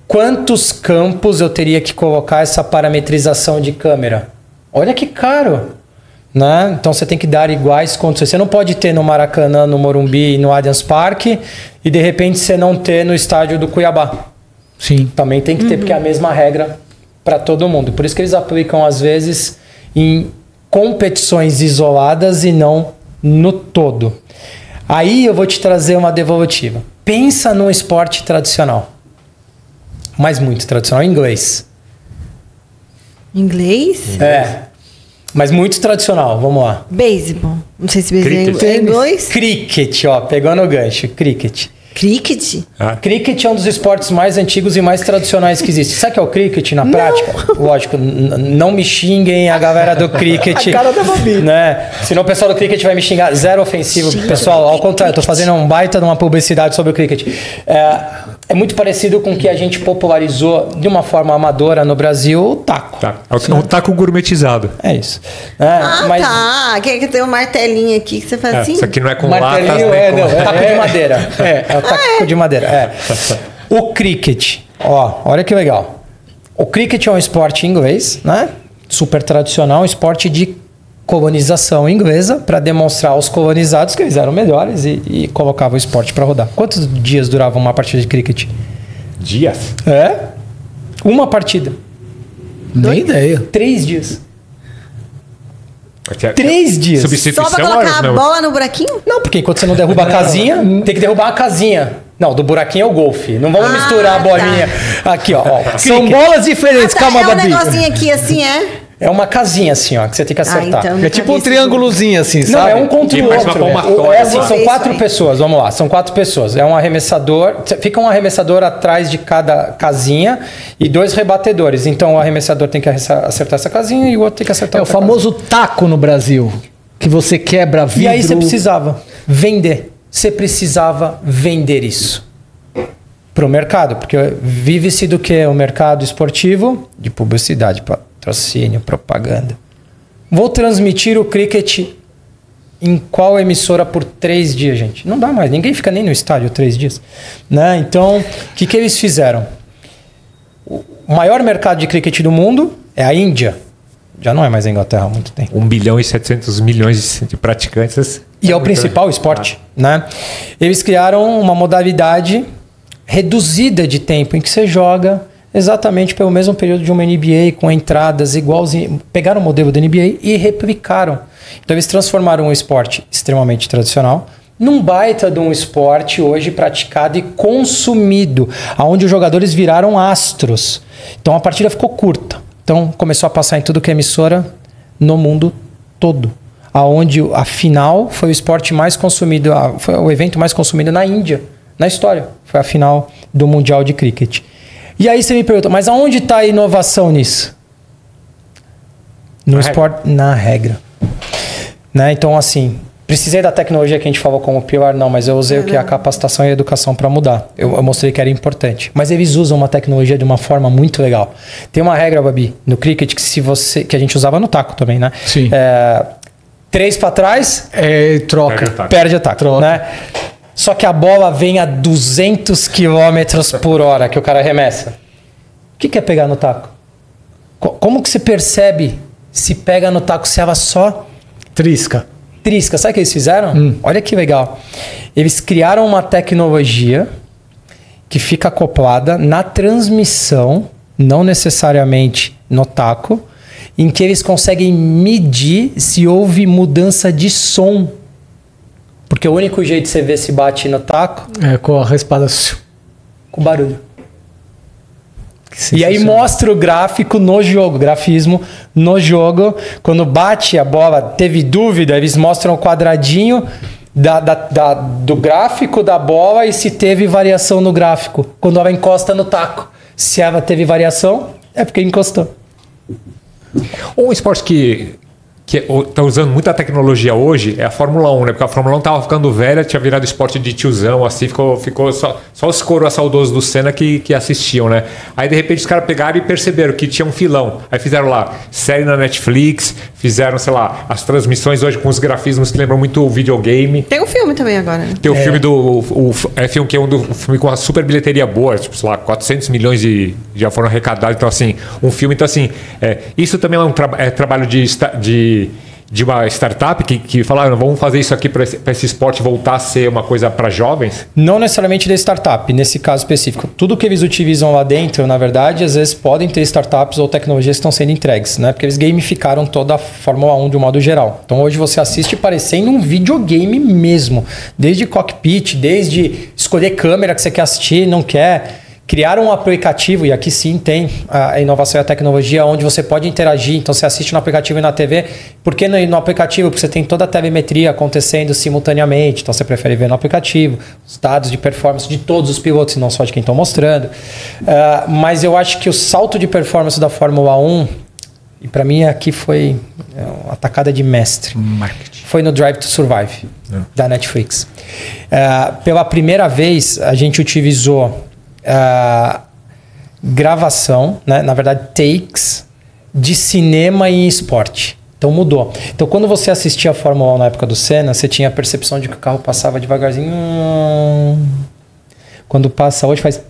Quantos campos eu teria que colocar essa parametrização de câmera? Olha que caro, né? Então você tem que dar iguais condições. Você não pode ter no Maracanã, no Morumbi e no Allianz Parque e de repente você não ter no estádio do Cuiabá. Sim. Também tem que ter, porque é a mesma regra para todo mundo. Por isso que eles aplicam, às vezes, em competições isoladas e não no todo. Aí eu vou te trazer uma devolutiva. Pensa num esporte tradicional. Mas muito tradicional, inglês. Inglês? Mas muito tradicional, vamos lá. Beisebol. Não sei se beisebol é inglês. Cricket, ó, pegando o gancho, cricket. Cricket? Cricket é um dos esportes mais antigos e mais tradicionais que existe. Sabe o que é o cricket na prática? Lógico, não me xinguem a galera do cricket. A cara da Babi. Né? Senão o pessoal do cricket vai me xingar. Zero ofensivo. Pessoal, ao contrário, eu tô fazendo um baita de uma publicidade sobre o cricket. É muito parecido com o que a gente popularizou de uma forma amadora no Brasil, o taco. É um taco gourmetizado. É isso. Mas... tá. Que tem um martelinho aqui que você faz assim? Isso aqui não é com martelinho, latas, taco de madeira. É o taco de madeira. O cricket, olha que legal. O cricket é um esporte inglês, né? Super tradicional, um esporte de colonização inglesa para demonstrar aos colonizados que eles eram melhores e colocavam o esporte para rodar. Quantos dias durava uma partida de cricket? Dias? Uma partida. Nem ideia. 3 dias. 3 dias. Só pra colocar a bola no buraquinho? Não, porque enquanto você não derruba a casinha, tem que derrubar a casinha. Não, do buraquinho é o golfe. Não vamos misturar a bolinha. Aqui, ó. São bolas diferentes, calma, Babi. É um negocinho aqui assim, É uma casinha assim, ó, que você tem que acertar. Então é tipo um triângulozinho assim, sabe? Não, é um contra o outro. Assim, são 4 pessoas, vamos lá. São 4 pessoas. É um arremessador. Fica um arremessador atrás de cada casinha e 2 rebatedores. Então o arremessador tem que acertar essa casinha e o outro tem que acertar outra. É o famoso taco no Brasil, que você quebra vidro. E aí você precisava vender. Você precisava vender isso para o mercado, porque vive-se do que? O mercado esportivo, de publicidade, patrocínio, propaganda. Vou transmitir o cricket em qual emissora por 3 dias, gente? Não dá mais, ninguém fica nem no estádio 3 dias. Né? Então, o que eles fizeram? O maior mercado de cricket do mundo é a Índia. Já não é mais a Inglaterra há muito tempo. 1 bilhão e 700 milhões de praticantes. E é o principal esporte. Né? Eles criaram uma modalidade reduzida de tempo em que você joga exatamente pelo mesmo período de uma NBA, com entradas igualzinho. Pegaram o modelo da NBA e replicaram. Então eles transformaram um esporte extremamente tradicional num baita de um esporte hoje praticado e consumido, onde os jogadores viraram astros. Então a partida ficou curta. Então começou a passar em tudo que é emissora no mundo todo. Aonde a final foi o esporte mais consumido, foi o evento mais consumido na Índia, na história. Foi a final do Mundial de Cricket. E aí você me pergunta, mas aonde está a inovação nisso? No esporte, na regra. Né? Então, assim, precisei da tecnologia que a gente falou como pilar, não, mas eu usei o que? A capacitação e a educação para mudar. Eu mostrei que era importante. Mas eles usam uma tecnologia de uma forma muito legal. Tem uma regra, Babi, no cricket, que a gente usava no taco também, né? Sim. 3 para trás, troca. Perde o taco. Né? Só que a bola vem a 200 km por hora que o cara arremessa. O que é pegar no taco? Como que você percebe se pega no taco se ela só trisca? Sabe o que eles fizeram? Olha que legal. Eles criaram uma tecnologia que fica acoplada na transmissão, não necessariamente no taco, em que eles conseguem medir se houve mudança de som. Porque o único jeito de você ver se bate no taco é com a raspada, com barulho. E aí mostra o gráfico no jogo, grafismo no jogo. Quando bate a bola, teve dúvida, eles mostram o quadradinho do gráfico da bola e se teve variação no gráfico. Quando ela encosta no taco. Se ela teve variação, é porque encostou. Um esporte que está usando muita tecnologia hoje é a Fórmula 1, né? Porque a Fórmula 1 estava ficando velha, tinha virado esporte de tiozão, assim, ficou só os coroas saudosos do Senna que assistiam, né? Aí, de repente, os caras pegaram e perceberam que tinha um filão. Aí fizeram lá série na Netflix, fizeram, sei lá, as transmissões hoje com os grafismos que lembram muito o videogame. Tem um filme também agora, né? Tem o filme do F1, que é um filme com uma super bilheteria boa, tipo, sei lá, 400 milhões já foram arrecadados. Então, assim, um filme, então, assim, isso também é trabalho de uma startup que falaram, vamos fazer isso aqui para esse esporte voltar a ser uma coisa para jovens? Não necessariamente da startup, nesse caso específico. Tudo que eles utilizam lá dentro, na verdade, às vezes podem ter startups ou tecnologias que estão sendo entregues, né? Porque eles gamificaram toda a Fórmula 1 de um modo geral. Então hoje você assiste parecendo um videogame mesmo. Desde cockpit, desde escolher câmera que você quer assistir, não quer criaram um aplicativo, e aqui sim tem a inovação e a tecnologia, onde você pode interagir. Então você assiste no aplicativo e na TV. Por que no aplicativo? Porque você tem toda a telemetria acontecendo simultaneamente. Então você prefere ver no aplicativo os dados de performance de todos os pilotos, não só de quem estão mostrando. Mas eu acho que o salto de performance da Fórmula 1, e para mim aqui foi uma tacada de mestre, foi no Drive to Survive, da Netflix. Pela primeira vez, a gente utilizou gravação, né? Na verdade, takes de cinema e esporte. Então mudou. Então quando você assistia a Fórmula 1 na época do Senna, você tinha a percepção de que o carro passava devagarzinho. Quando passa hoje faz...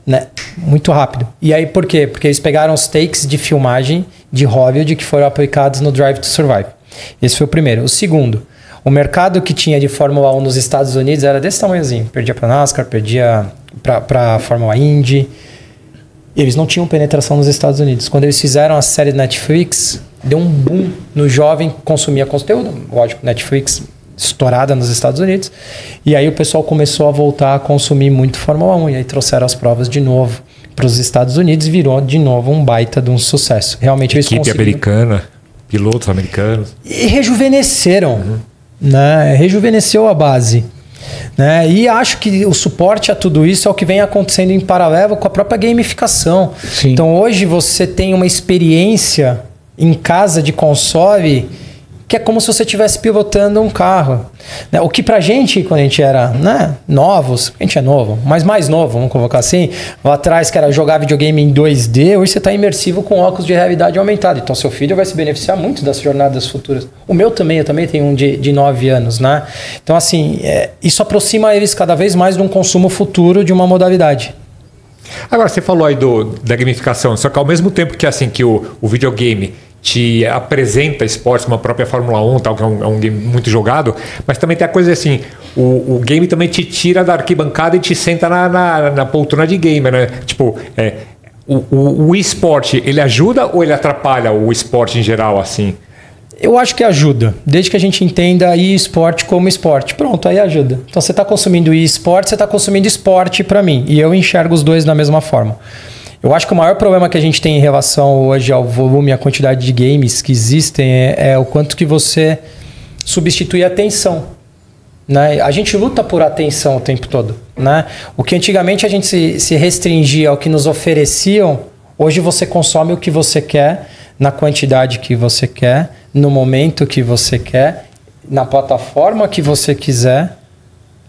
né? Muito rápido. E aí por quê? Porque eles pegaram os takes de filmagem de Hollywood que foram aplicados no Drive to Survive. Esse foi o primeiro. O segundo, o mercado que tinha de Fórmula 1 nos Estados Unidos era desse tamanhozinho. Perdia para NASCAR, perdia para Fórmula Indy. Eles não tinham penetração nos Estados Unidos. Quando eles fizeram a série Netflix, deu um boom no jovem que consumia conteúdo. Lógico, Netflix estourada nos Estados Unidos. E aí o pessoal começou a voltar a consumir muito Fórmula 1. E aí trouxeram as provas de novo para os Estados Unidos. Virou de novo um baita de um sucesso. Realmente eles equipe americana, pilotos americanos. E rejuvenesceram. Né? Rejuvenesceu a base. Né? E acho que o suporte a tudo isso é o que vem acontecendo em paralelo com a própria gamificação. Sim. Então hoje você tem uma experiência em casa de console que é como se você estivesse pilotando um carro. Né? O que pra gente, quando a gente era novos, a gente é novo, mas mais novo, vamos colocar assim, lá atrás que era jogar videogame em 2D, hoje você está imersivo com óculos de realidade aumentada. Então seu filho vai se beneficiar muito das jornadas futuras. O meu também, eu também tenho um de 9 anos. Né? Então assim, isso aproxima eles cada vez mais de um consumo futuro de uma modalidade. Agora, você falou aí da gamificação, só que ao mesmo tempo que, assim, que o videogame te apresenta esportes, como a própria Fórmula 1, tal, que é um game muito jogado, mas também tem a coisa assim, o game também te tira da arquibancada e te senta na poltrona de gamer, né? Tipo, o esporte, ele ajuda ou ele atrapalha o esporte em geral, assim? Eu acho que ajuda, desde que a gente entenda e-esporte como esporte. Pronto, aí ajuda. Então você está consumindo e-esporte, você está consumindo esporte para mim. E eu enxergo os dois da mesma forma. Eu acho que o maior problema que a gente tem em relação hoje ao volume e à quantidade de games que existem é o quanto que você substitui a atenção. Né? A gente luta por atenção o tempo todo. Né? O que antigamente a gente se restringia ao que nos ofereciam, hoje você consome o que você quer, na quantidade que você quer, no momento que você quer, na plataforma que você quiser.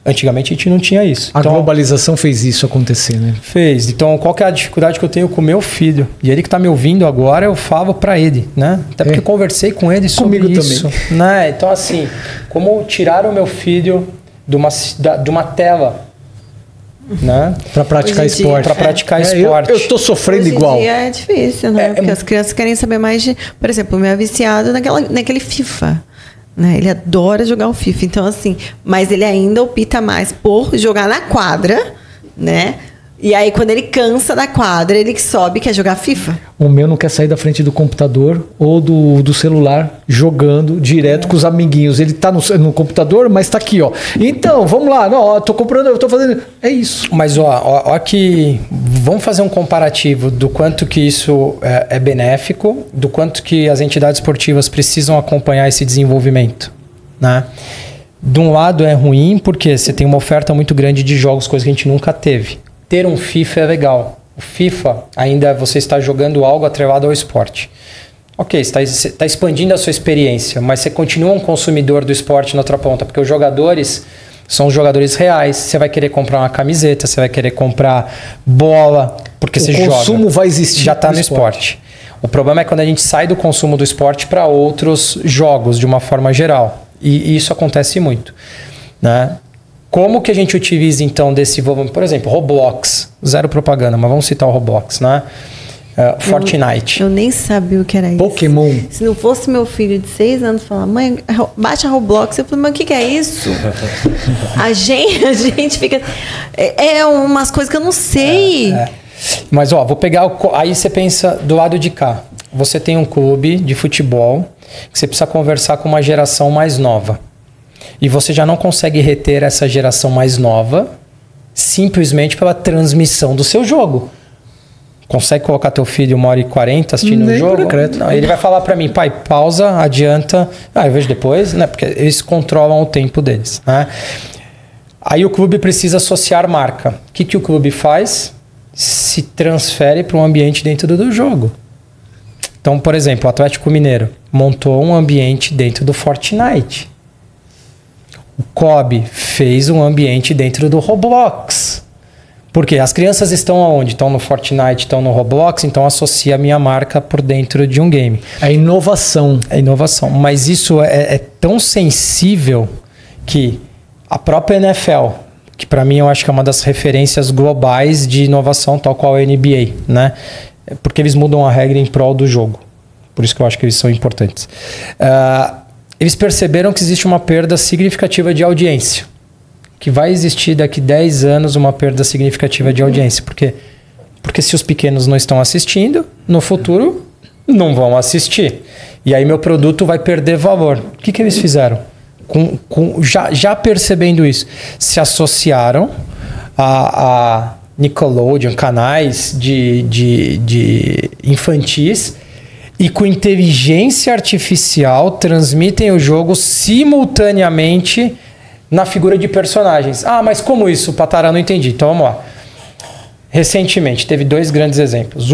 Antigamente a gente não tinha isso. A globalização fez isso acontecer, né? Fez. Então, qual que é a dificuldade que eu tenho com o meu filho? E ele que está me ouvindo agora, eu falo para ele, né? Até porque eu conversei com ele sobre comigo isso. Também. Né? Então, assim, como tirar o meu filho de uma tela, né? Para praticar esporte. Para praticar esporte. Eu estou sofrendo Hoje igual. Em dia é difícil, né? Porque as crianças querem saber mais de... Por exemplo, o meu é viciado naquele FIFA. Né? Ele adora jogar o FIFA. Então, assim... Mas ele ainda opta mais por jogar na quadra, né? E aí, quando ele cansa da quadra, ele sobe e quer jogar FIFA. O meu não quer sair da frente do computador ou do celular jogando direto com os amiguinhos. Ele tá no computador, mas tá aqui, ó. Então, vamos lá. Não, ó, tô comprando, eu tô fazendo... É isso. Mas, ó que... Vamos fazer um comparativo do quanto que isso é benéfico, do quanto que as entidades esportivas precisam acompanhar esse desenvolvimento, né? De um lado é ruim, porque você tem uma oferta muito grande de jogos, coisa que a gente nunca teve. Ter um FIFA é legal. O FIFA ainda você está jogando algo atrelado ao esporte. Ok, você está expandindo a sua experiência, mas você continua um consumidor do esporte na outra ponta, porque os jogadores são os jogadores reais. Você vai querer comprar uma camiseta, você vai querer comprar bola, porque você joga. O consumo vai existir. Já está no esporte. O problema é quando a gente sai do consumo do esporte para outros jogos, de uma forma geral. E isso acontece muito, né? Como que a gente utiliza, então, desse volume? Por exemplo, Roblox. Zero propaganda, mas vamos citar o Roblox, né? Fortnite. Eu nem sabia o que era isso. Pokémon. Se não fosse meu filho de 6 anos falar, mãe, baixa Roblox, eu falei, mas o que é isso? a gente fica... É umas coisas que eu não sei. Mas, ó, vou pegar... Aí você pensa do lado de cá. Você tem um clube de futebol que você precisa conversar com uma geração mais nova. E você já não consegue reter essa geração mais nova simplesmente pela transmissão do seu jogo. Consegue colocar teu filho 1h40 assistindo um jogo? Não, ele vai falar para mim, pai, pausa, adianta. Eu vejo depois, né? Porque eles controlam o tempo deles, né? Aí o clube precisa associar marca. O que o clube faz? Se transfere para um ambiente dentro do jogo. Então, por exemplo, o Atlético Mineiro montou um ambiente dentro do Fortnite. O COB fez um ambiente dentro do Roblox. Porque as crianças estão aonde? Estão no Fortnite, estão no Roblox, então associa a minha marca por dentro de um game. É inovação. É inovação. Mas isso é tão sensível que a própria NFL, que para mim eu acho que é uma das referências globais de inovação, tal qual a NBA, né? Porque eles mudam a regra em prol do jogo. Por isso que eu acho que eles são importantes. Eles perceberam que existe uma perda significativa de audiência. Que vai existir daqui 10 anos uma perda significativa de audiência. Por quê? Porque se os pequenos não estão assistindo, no futuro não vão assistir. E aí meu produto vai perder valor. O que eles fizeram? Já percebendo isso, se associaram a Nickelodeon, canais de infantis, e com inteligência artificial transmitem o jogo simultaneamente na figura de personagens. Mas como isso, Patará? Não entendi. Então vamos lá. Recentemente, teve 2 grandes exemplos.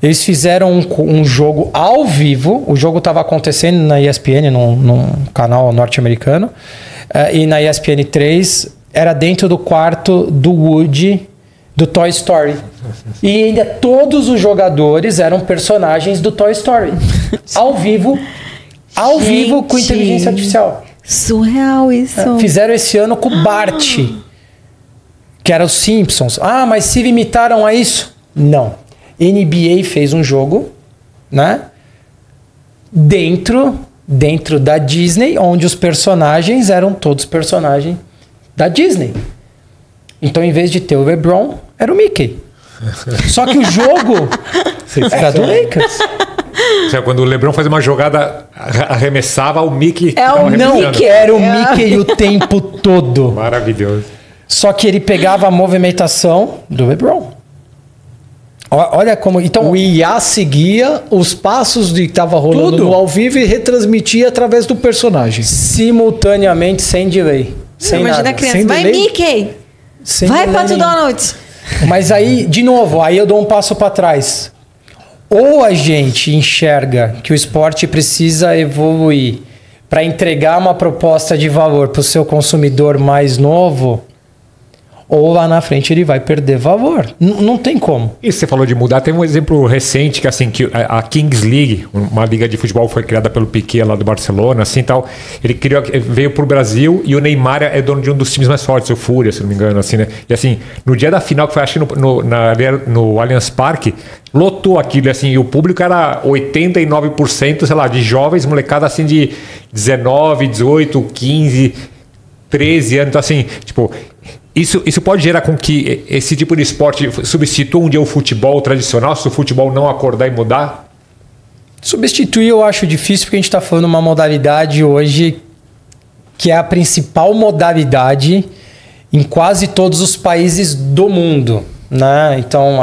Eles fizeram um jogo ao vivo. O jogo estava acontecendo na ESPN, num canal norte-americano. E na ESPN 3, era dentro do quarto do Woody, do Toy Story. E ainda todos os jogadores eram personagens do Toy Story. Ao vivo com inteligência artificial. Surreal isso. Fizeram esse ano com o Bart, que era os Simpsons. Mas se limitaram a isso? Não. NBA fez um jogo, né? Dentro da Disney, onde os personagens eram todos personagens da Disney. Então, em vez de ter o LeBron, era o Mickey. Só que o jogo era do Lakers. Quando o LeBron fazia uma jogada, arremessava, o Mickey... Era o Mickey o tempo todo. Maravilhoso. Só que ele pegava a movimentação do LeBron. Olha como... Então, o IA seguia os passos de que estava rolando no ao vivo e retransmitia através do personagem. Simultaneamente, sem delay. Imagina a criança. Sem vai, delay? Mickey! Vai, Pato Donald! Mas aí, de novo, aí eu dou um passo para trás. Ou a gente enxerga que o esporte precisa evoluir para entregar uma proposta de valor para o seu consumidor mais novo, ou lá na frente ele vai perder valor. Não tem como. E você falou de mudar, tem um exemplo recente que assim, que a Kings League, uma liga de futebol foi criada pelo Piqué lá do Barcelona, assim tal. Ele veio pro Brasil e o Neymar é dono de um dos times mais fortes, o Fúria, se não me engano, assim, né? E assim, no dia da final, que foi acho que no Allianz Parque, lotou aquilo, assim, e o público era 89%, sei lá, de jovens, molecada assim de 19, 18, 15, 13 anos, então assim, tipo... Isso pode gerar com que esse tipo de esporte substitua um dia o futebol tradicional, se o futebol não acordar e mudar? Substituir eu acho difícil, porque a gente está falando uma modalidade hoje que é a principal modalidade em quase todos os países do mundo, né? Então,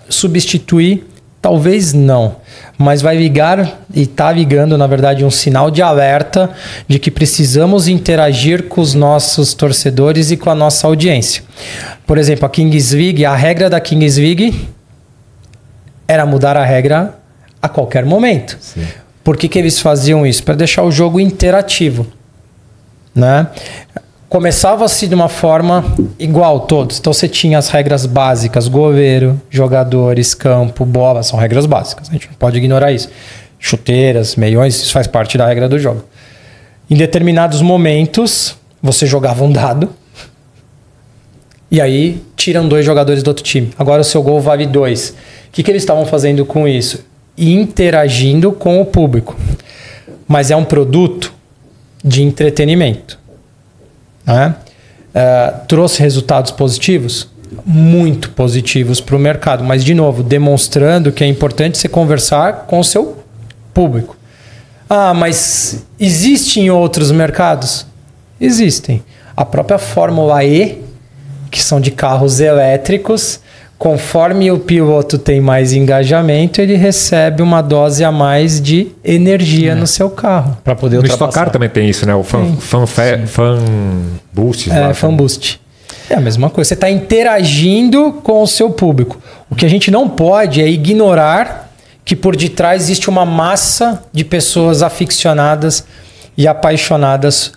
substituir, talvez não. Mas vai ligar, e está ligando, na verdade, um sinal de alerta de que precisamos interagir com os nossos torcedores e com a nossa audiência. Por exemplo, a Kings League, a regra da Kings League era mudar a regra a qualquer momento. Sim. Por que eles faziam isso? Para deixar o jogo interativo, né? Começava-se de uma forma igual todos. Então você tinha as regras básicas, goleiro, jogadores, campo, bola, são regras básicas. A gente não pode ignorar isso. Chuteiras, meiões, isso faz parte da regra do jogo. Em determinados momentos, você jogava um dado e aí tiram 2 jogadores do outro time. Agora o seu gol vale 2. O que eles estavam fazendo com isso? Interagindo com o público. Mas é um produto de entretenimento. Né? Trouxe resultados positivos? Muito positivos para o mercado, mas de novo, demonstrando que é importante você conversar com o seu público. Mas existe em outros mercados? Existem. A própria Fórmula E, que são de carros elétricos. Conforme o piloto tem mais engajamento, ele recebe uma dose a mais de energia no seu carro. Para poder ultrapassar. No Stock Car também tem isso, né? O Fan Boost. Fan Boost. É a mesma coisa. Você está interagindo com o seu público. O que a gente não pode é ignorar que por detrás existe uma massa de pessoas aficionadas e apaixonadas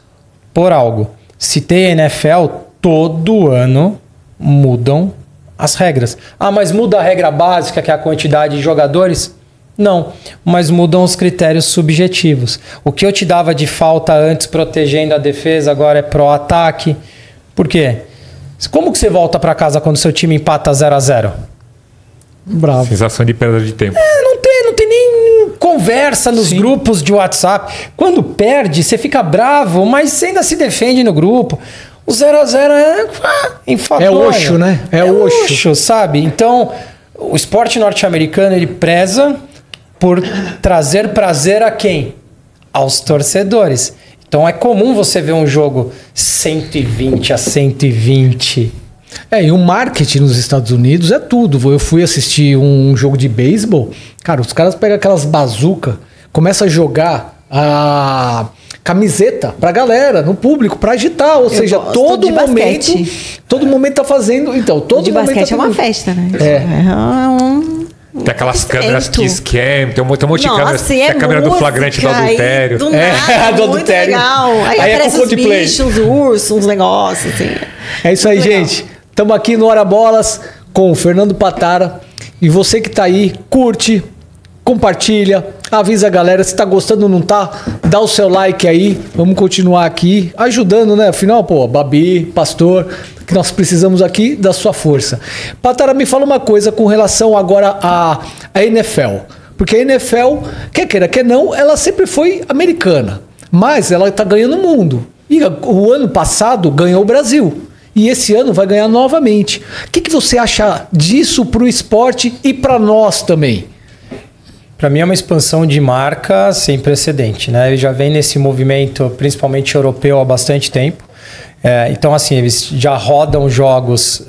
por algo. Citei a NFL, todo ano mudam as regras. Mas muda a regra básica, que é a quantidade de jogadores? Não, mas mudam os critérios subjetivos. O que eu te dava de falta antes protegendo a defesa, agora é pró-ataque. Por quê? Como que você volta para casa quando seu time empata 0-0? Bravo. Sensação de perda de tempo. Não tem nem conversa nos grupos de WhatsApp. Quando perde, você fica bravo, mas você ainda se defende no grupo. O 0-0 é infatório. É oxo, né? É oxo, sabe? Então, o esporte norte-americano, ele preza por trazer prazer a quem? Aos torcedores. Então, é comum você ver um jogo 120-120. E o marketing nos Estados Unidos é tudo. Eu fui assistir um jogo de beisebol. Cara, os caras pegam aquelas bazuca, começam a jogar a camiseta pra galera, no público, pra agitar. Ou seja, todo momento tá fazendo. Então, todo momento basquete é uma festa, né? Tem aquelas câmeras Kiss Cam, tem um monte de câmeras. Tem a câmera do flagrante do adultério. Do nada, do adultério. Legal. Aí aparece os bichos, uns ursos, uns negócios, assim. É isso aí, gente. Estamos aqui no Hora Bolas com o Fernando Patara. E você que tá aí, curte, compartilha, avisa a galera. Se tá gostando ou não tá, dá o seu like aí. Vamos continuar aqui ajudando, né? Afinal, Babi, Pastor, que nós precisamos aqui da sua força. Patara, me fala uma coisa com relação agora à NFL. Porque a NFL, quer queira, quer não, ela sempre foi americana. Mas ela tá ganhando o mundo. E o ano passado ganhou o Brasil. E esse ano vai ganhar novamente. O que você acha disso para o esporte e para nós também? Para mim é uma expansão de marca sem precedente, né? Ele já vem nesse movimento, principalmente europeu, há bastante tempo. Então, assim, eles já rodam jogos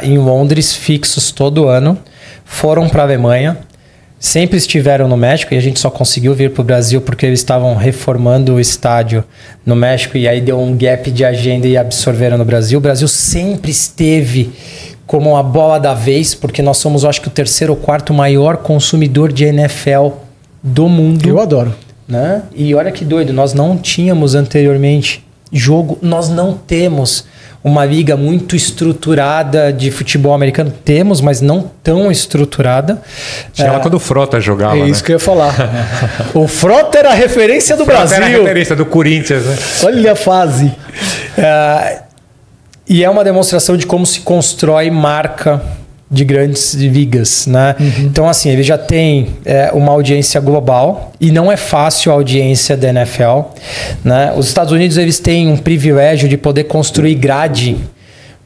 em Londres fixos todo ano. Foram para a Alemanha. Sempre estiveram no México e a gente só conseguiu vir para o Brasil porque eles estavam reformando o estádio no México e aí deu um gap de agenda e absorveram no Brasil. O Brasil sempre esteve como a bola da vez, porque nós somos, eu acho que, o terceiro ou quarto maior consumidor de NFL do mundo. Eu adoro. Né? E olha que doido, nós não tínhamos anteriormente jogo, nós não temos uma liga muito estruturada de futebol americano. Temos, mas não tão estruturada. Tinha lá quando o Frota jogava. É isso que eu ia falar. O Frota era a referência do Brasil. Era a referência do Corinthians, né? Olha a fase. E é uma demonstração de como se constrói marca de grandes ligas, né? Então, assim, ele já tem uma audiência global e não é fácil a audiência da NFL, né? Os Estados Unidos, eles têm um privilégio de poder construir grade,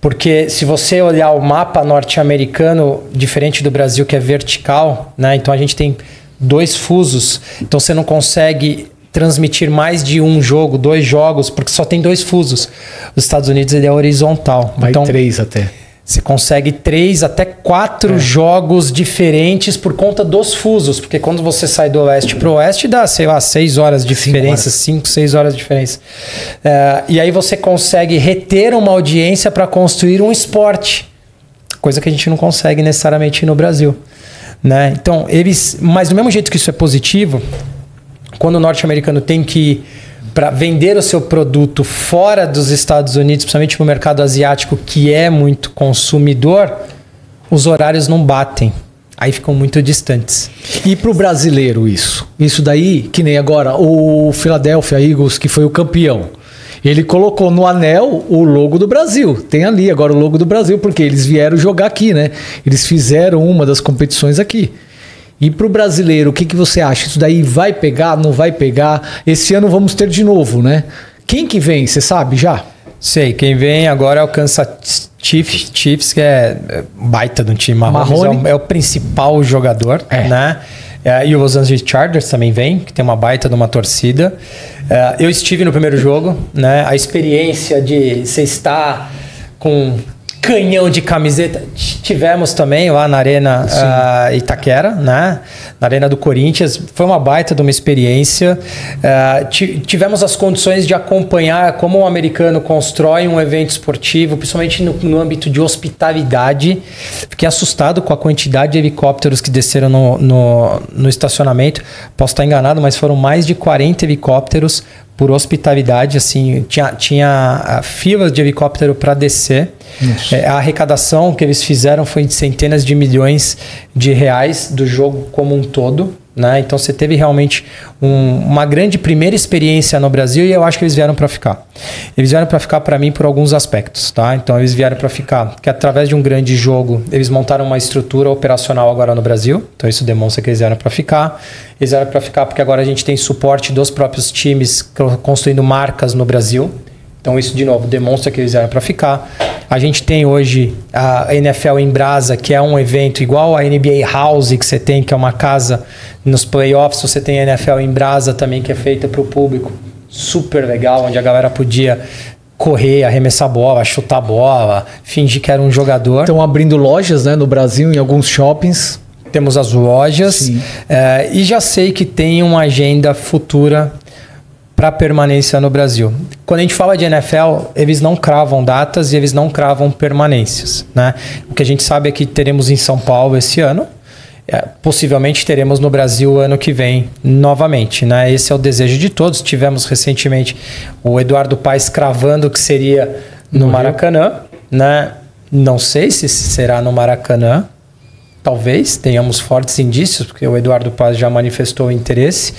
porque se você olhar o mapa norte-americano, diferente do Brasil, que é vertical, né? Então, a gente tem 2 fusos, então você não consegue transmitir mais de um jogo, 2 jogos, porque só tem 2 fusos. Os Estados Unidos, ele é horizontal. Vai então, 3 até. Você consegue 3 até 4 jogos diferentes por conta dos fusos. Porque quando você sai do leste para o oeste, dá, sei lá, 6 horas de diferença, 5, 6 horas de diferença. E aí você consegue reter uma audiência para construir um esporte. Coisa que a gente não consegue necessariamente no Brasil. Né? Então, mas do mesmo jeito que isso é positivo, quando o norte-americano tem que ir para vender o seu produto fora dos Estados Unidos, principalmente no mercado asiático, que é muito consumidor, os horários não batem. Aí ficam muito distantes. E para o brasileiro isso? Isso daí, que nem agora, o Philadelphia Eagles, que foi o campeão. Ele colocou no anel o logo do Brasil. Tem ali agora o logo do Brasil, porque eles vieram jogar aqui, né? Eles fizeram uma das competições aqui. E para o brasileiro, o que você acha? Isso daí vai pegar, não vai pegar? Esse ano vamos ter de novo, né? Quem que vem, você sabe já? Sei, quem vem agora é o Kansas Chiefs, que é baita de um time. Marrone é o principal jogador, né? E o Los Angeles Chargers também vem, que tem uma baita de uma torcida. Eu estive no primeiro jogo, né? A experiência de você estar com canhão de camiseta. Tivemos também lá na Arena Itaquera, né? Na Arena do Corinthians. Foi uma baita de uma experiência. Tivemos as condições de acompanhar como um americano constrói um evento esportivo, principalmente no âmbito de hospitalidade. Fiquei assustado com a quantidade de helicópteros que desceram no estacionamento. Posso estar enganado, mas foram mais de 40 helicópteros por hospitalidade, assim, tinha filas de helicóptero para descer. A arrecadação que eles fizeram foi de centenas de milhões de reais do jogo como um todo, né? Então você teve realmente uma grande primeira experiência no Brasil, e eu acho que eles vieram para ficar. Eles vieram para ficar para mim por alguns aspectos, tá? Então eles vieram para ficar porque através de um grande jogo eles montaram uma estrutura operacional agora no Brasil. Então isso demonstra que eles vieram para ficar. Eles vieram para ficar porque agora a gente tem suporte dos próprios times construindo marcas no Brasil. Então isso, de novo, demonstra que eles vieram para ficar. A gente tem hoje a NFL em Brasa, que é um evento igual a NBA House que você tem, que é uma casa nos playoffs. Você tem a NFL em Brasa também, que é feita para o público. Super legal, onde a galera podia correr, arremessar bola, chutar bola, fingir que era um jogador. Estão abrindo lojas, né, no Brasil, em alguns shoppings. Temos as lojas. E já sei que tem uma agenda futura para permanência no Brasil. Quando a gente fala de NFL, eles não cravam datas e eles não cravam permanências, né? O que a gente sabe é que teremos em São Paulo esse ano, possivelmente teremos no Brasil ano que vem novamente, né? Esse é o desejo de todos. Tivemos recentemente o Eduardo Paes cravando que seria no Maracanã, né? Não sei se será no Maracanã. Talvez tenhamos fortes indícios, porque o Eduardo Paes já manifestou interesse.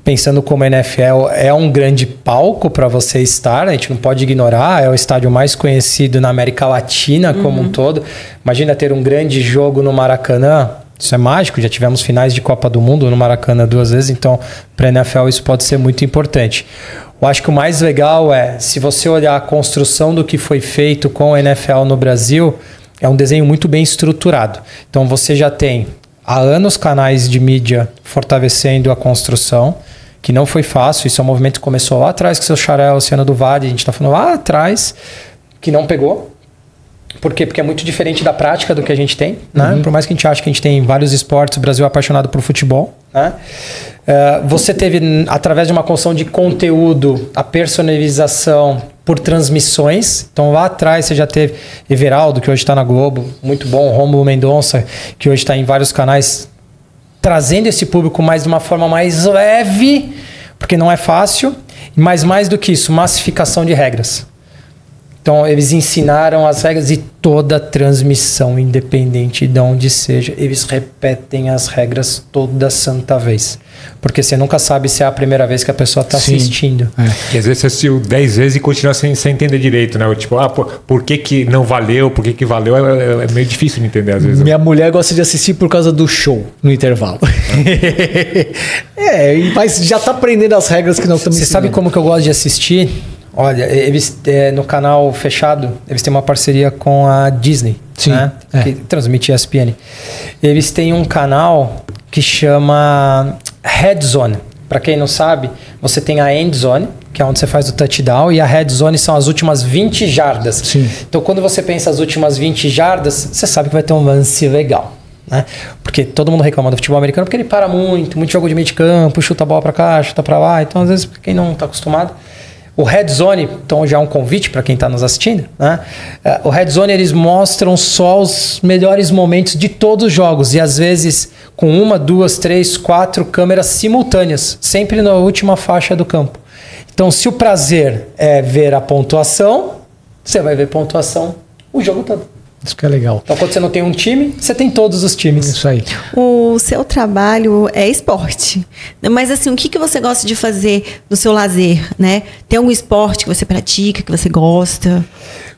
Pensando como a NFL é um grande palco para você estar, a gente não pode ignorar, é o estádio mais conhecido na América Latina como um todo. Imagina ter um grande jogo no Maracanã, isso é mágico, já tivemos finais de Copa do Mundo no Maracanã 2 vezes, então para a NFL isso pode ser muito importante. Eu acho que o mais legal é, se você olhar a construção do que foi feito com a NFL no Brasil, é um desenho muito bem estruturado. Então você já tem há anos canais de mídia fortalecendo a construção, que não foi fácil. Isso é um movimento que começou lá atrás com o seu Xarel, Luciano do Vale, a gente está falando lá atrás, que não pegou. Por quê? Porque é muito diferente da prática do que a gente tem, né? Por mais que a gente ache que a gente tem vários esportes, o Brasil é apaixonado por futebol, né? Você teve, através de uma construção de conteúdo, a personalização por transmissões. Então lá atrás você já teve Everaldo, que hoje está na Globo, muito bom, Rômulo Mendonça, que hoje está em vários canais, trazendo esse público mais de uma forma mais leve, porque não é fácil, mas mais do que isso, massificação de regras. Então eles ensinaram as regras e toda transmissão, independente de onde seja, eles repetem as regras toda santa vez. Porque você nunca sabe se é a primeira vez que a pessoa está assistindo. E às vezes você assistiu 10 vezes e continua sem entender direito, né? Tipo, por que não valeu, por que valeu, é meio difícil de entender às vezes. Minha mulher gosta de assistir por causa do show no intervalo. Mas já está aprendendo as regras que nós estamos ensinando. Você sabe como que eu gosto de assistir? Olha, eles no canal fechado, eles têm uma parceria com a Disney, né? Que transmite ESPN. Eles têm um canal que chama Red Zone. Para quem não sabe, você tem a End Zone, que é onde você faz o touchdown, e a Red Zone são as últimas 20 jardas. Sim. Então, quando você pensa as últimas 20 jardas, você sabe que vai ter um lance legal, né? Porque todo mundo reclama do futebol americano porque ele para muito jogo de meio de campo, chuta a bola para cá, chuta para lá. Então, às vezes, quem não está acostumado... O Red Zone, então já é um convite para quem está nos assistindo, né? O Red Zone, eles mostram só os melhores momentos de todos os jogos e às vezes com 1, 2, 3, 4 câmeras simultâneas, sempre na última faixa do campo. Então, se o prazer é ver a pontuação, você vai ver pontuação o jogo todo. Isso que é legal. Então, quando você não tem um time, você tem todos os times. Isso aí. O seu trabalho é esporte. Mas, assim, o que você gosta de fazer no seu lazer, né? Tem algum esporte que você pratica, que você gosta?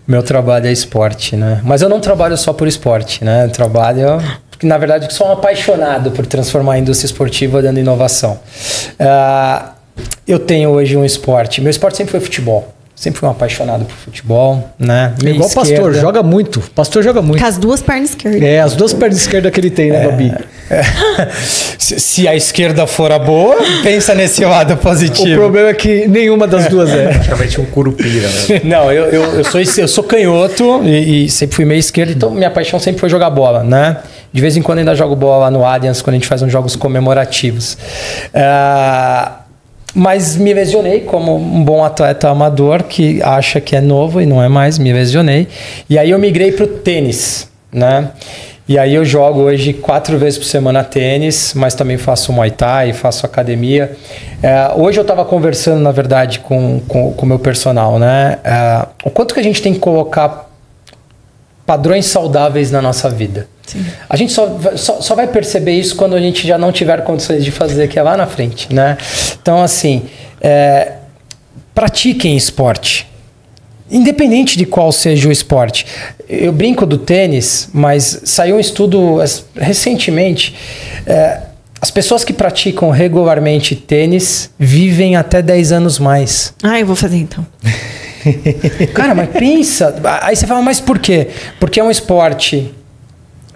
Meu trabalho é esporte, né? Mas eu não trabalho só por esporte, né? Eu trabalho... Porque, na verdade, sou um apaixonado por transformar a indústria esportiva dando inovação. Eu tenho hoje um esporte. Meu esporte sempre foi futebol. Sempre fui um apaixonado por futebol, né? Igual o Pastor, joga muito. Pastor joga muito. Com as duas pernas esquerdas. As duas pernas esquerdas que ele tem, né, Babi? Se a esquerda for a boa, pensa nesse lado positivo. O problema é que nenhuma das duas é. Praticamente um curupira, né? Não, eu sou canhoto e sempre fui meio esquerdo, então minha paixão sempre foi jogar bola, né? De vez em quando ainda jogo bola lá no Allianz, quando a gente faz uns jogos comemorativos. Mas me lesionei como um bom atleta amador que acha que é novo e não é mais, me lesionei. E aí eu migrei para o tênis, né? E aí eu jogo hoje 4 vezes por semana tênis, mas também faço Muay Thai, faço academia. Hoje eu estava conversando, na verdade, com o meu personal, né? O quanto que a gente tem que colocar padrões saudáveis na nossa vida. Sim. A gente só vai perceber isso quando a gente já não tiver condições de fazer, que é lá na frente, né? Então, assim, pratiquem esporte. Independente de qual seja o esporte. Eu brinco do tênis, mas saiu um estudo recentemente. As pessoas que praticam regularmente tênis vivem até 10 anos mais. Eu vou fazer então. Cara, mas pensa. Aí você fala, mas por quê? Porque é um esporte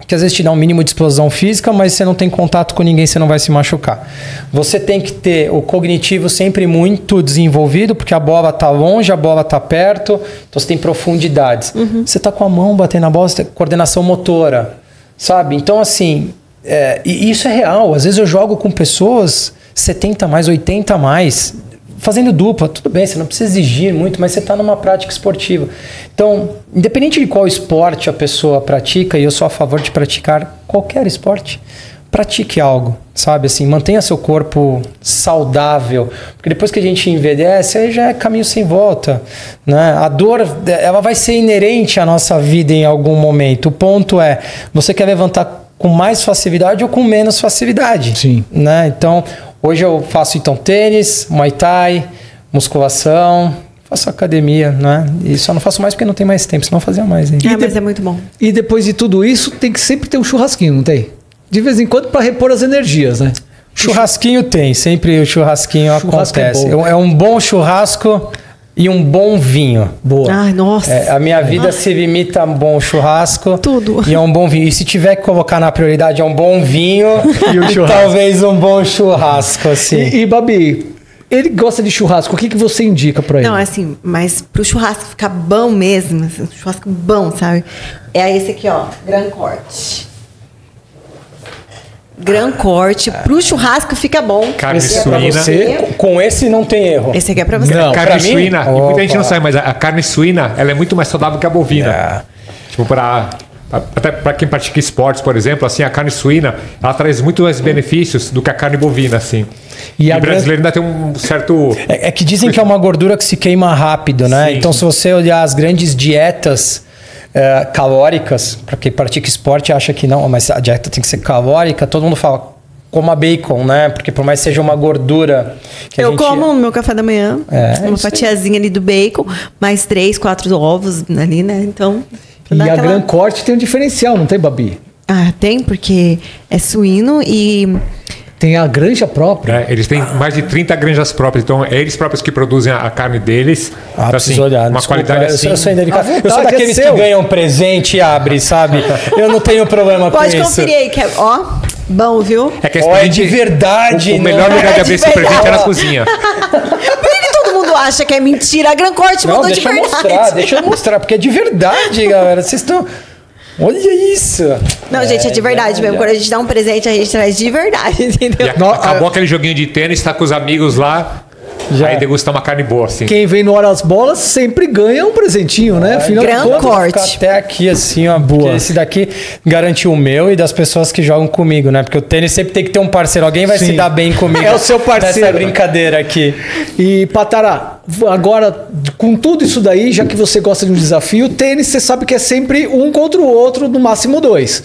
que às vezes te dá um mínimo de explosão física, mas você não tem contato com ninguém, você não vai se machucar. Você tem que ter o cognitivo sempre muito desenvolvido, porque a bola está longe, a bola está perto, então você tem profundidades. Você está com a mão batendo na bola, você tem coordenação motora, sabe? Então, assim, e isso é real. Às vezes eu jogo com pessoas 70 mais, 80 mais, fazendo dupla, tudo bem, você não precisa exigir muito, mas você está numa prática esportiva. Então, independente de qual esporte a pessoa pratica, e eu sou a favor de praticar qualquer esporte, pratique algo, sabe? Assim, mantenha seu corpo saudável, porque depois que a gente envelhece, aí já é caminho sem volta, né? A dor, ela vai ser inerente à nossa vida em algum momento. O ponto é, você quer levantar com mais facilidade ou com menos facilidade? Sim. Né? Então, hoje eu faço então tênis, Muay Thai, musculação, faço academia, né? E só não faço mais porque não tem mais tempo, senão eu fazia mais. Hein? Mas é muito bom. E depois de tudo isso, tem que sempre ter um churrasquinho, não tem? De vez em quando para repor as energias, né? Churrasquinho tem, sempre o churrasquinho acontece. É um bom churrasco e um bom vinho. Boa. Ai, nossa. A minha vida se limita a um bom churrasco. Tudo. E a um bom vinho. E se tiver que colocar na prioridade, é um bom vinho e talvez um bom churrasco, assim. E Babi, ele gosta de churrasco. O que você indica pra ele? Não, assim, mas pro churrasco ficar bom mesmo, assim, churrasco bom, sabe? É esse aqui, ó, Gran Corte. Gran Corte, pro churrasco fica bom. Carne Esse suína. É pra você. Com esse não tem erro. Esse aqui é pra você. Não. Carne pra mim? suína, e muita gente não Opa. sabe, mas a carne suína ela é muito mais saudável que a bovina. Tipo, até para quem pratica esportes, por exemplo, assim, a carne suína ela traz muito mais benefícios do que a carne bovina, assim. E E a o brasileiro ainda tem um certo. É que dizem que é uma gordura que se queima rápido, né? Sim. Então, se você olhar as grandes dietas calóricas, para quem pratica esporte acha que não, mas a dieta tem que ser calórica, todo mundo fala, coma bacon, né? Porque por mais que seja uma gordura que Eu como no meu café da manhã, uma fatiazinha ali do bacon, mais 3, 4 ovos ali, né? Então. E a Gran Corte tem um diferencial, não tem, Babi? Tem, porque é suíno e. Tem a granja própria. Eles têm mais de 30 granjas próprias, então é eles próprios que produzem a carne deles. Então, preciso olhar. uma Desculpa, qualidade assim. Eu sou indelicado. Eu sou vontade daqueles é que seu. ganham presente e abre, sabe? Eu não tenho problema com Pode isso. conferir aí, que é, ó, bom, viu? É que Ó, é de verdade. O melhor não lugar de é abrir de esse presente é na verdade. cozinha. Por que todo mundo acha que é mentira? A Gran Corte Não, mandou de deixa eu verdade. mostrar, deixa eu mostrar, porque é de verdade, galera. Vocês estão... Olha isso. Não, gente, é de verdade mesmo. Quando a gente dá um presente, a gente traz de verdade, E entendeu? acabou aquele joguinho de tênis, tá com os amigos lá, aí degustar uma carne boa, assim. Quem vem no Horas Bolas sempre ganha um presentinho, né? Afinal de Gran contas, Corte. Ficar até aqui assim, ó. Boa. Esse daqui garantiu o meu e das pessoas que jogam comigo, né? Porque o tênis sempre tem que ter um parceiro. Alguém vai Sim. se dar bem comigo. É o seu parceiro. Nessa brincadeira aqui. E, Patará, agora, com tudo isso daí, já que você gosta de um desafio, tênis, você sabe que é sempre um contra o outro, no máximo 2.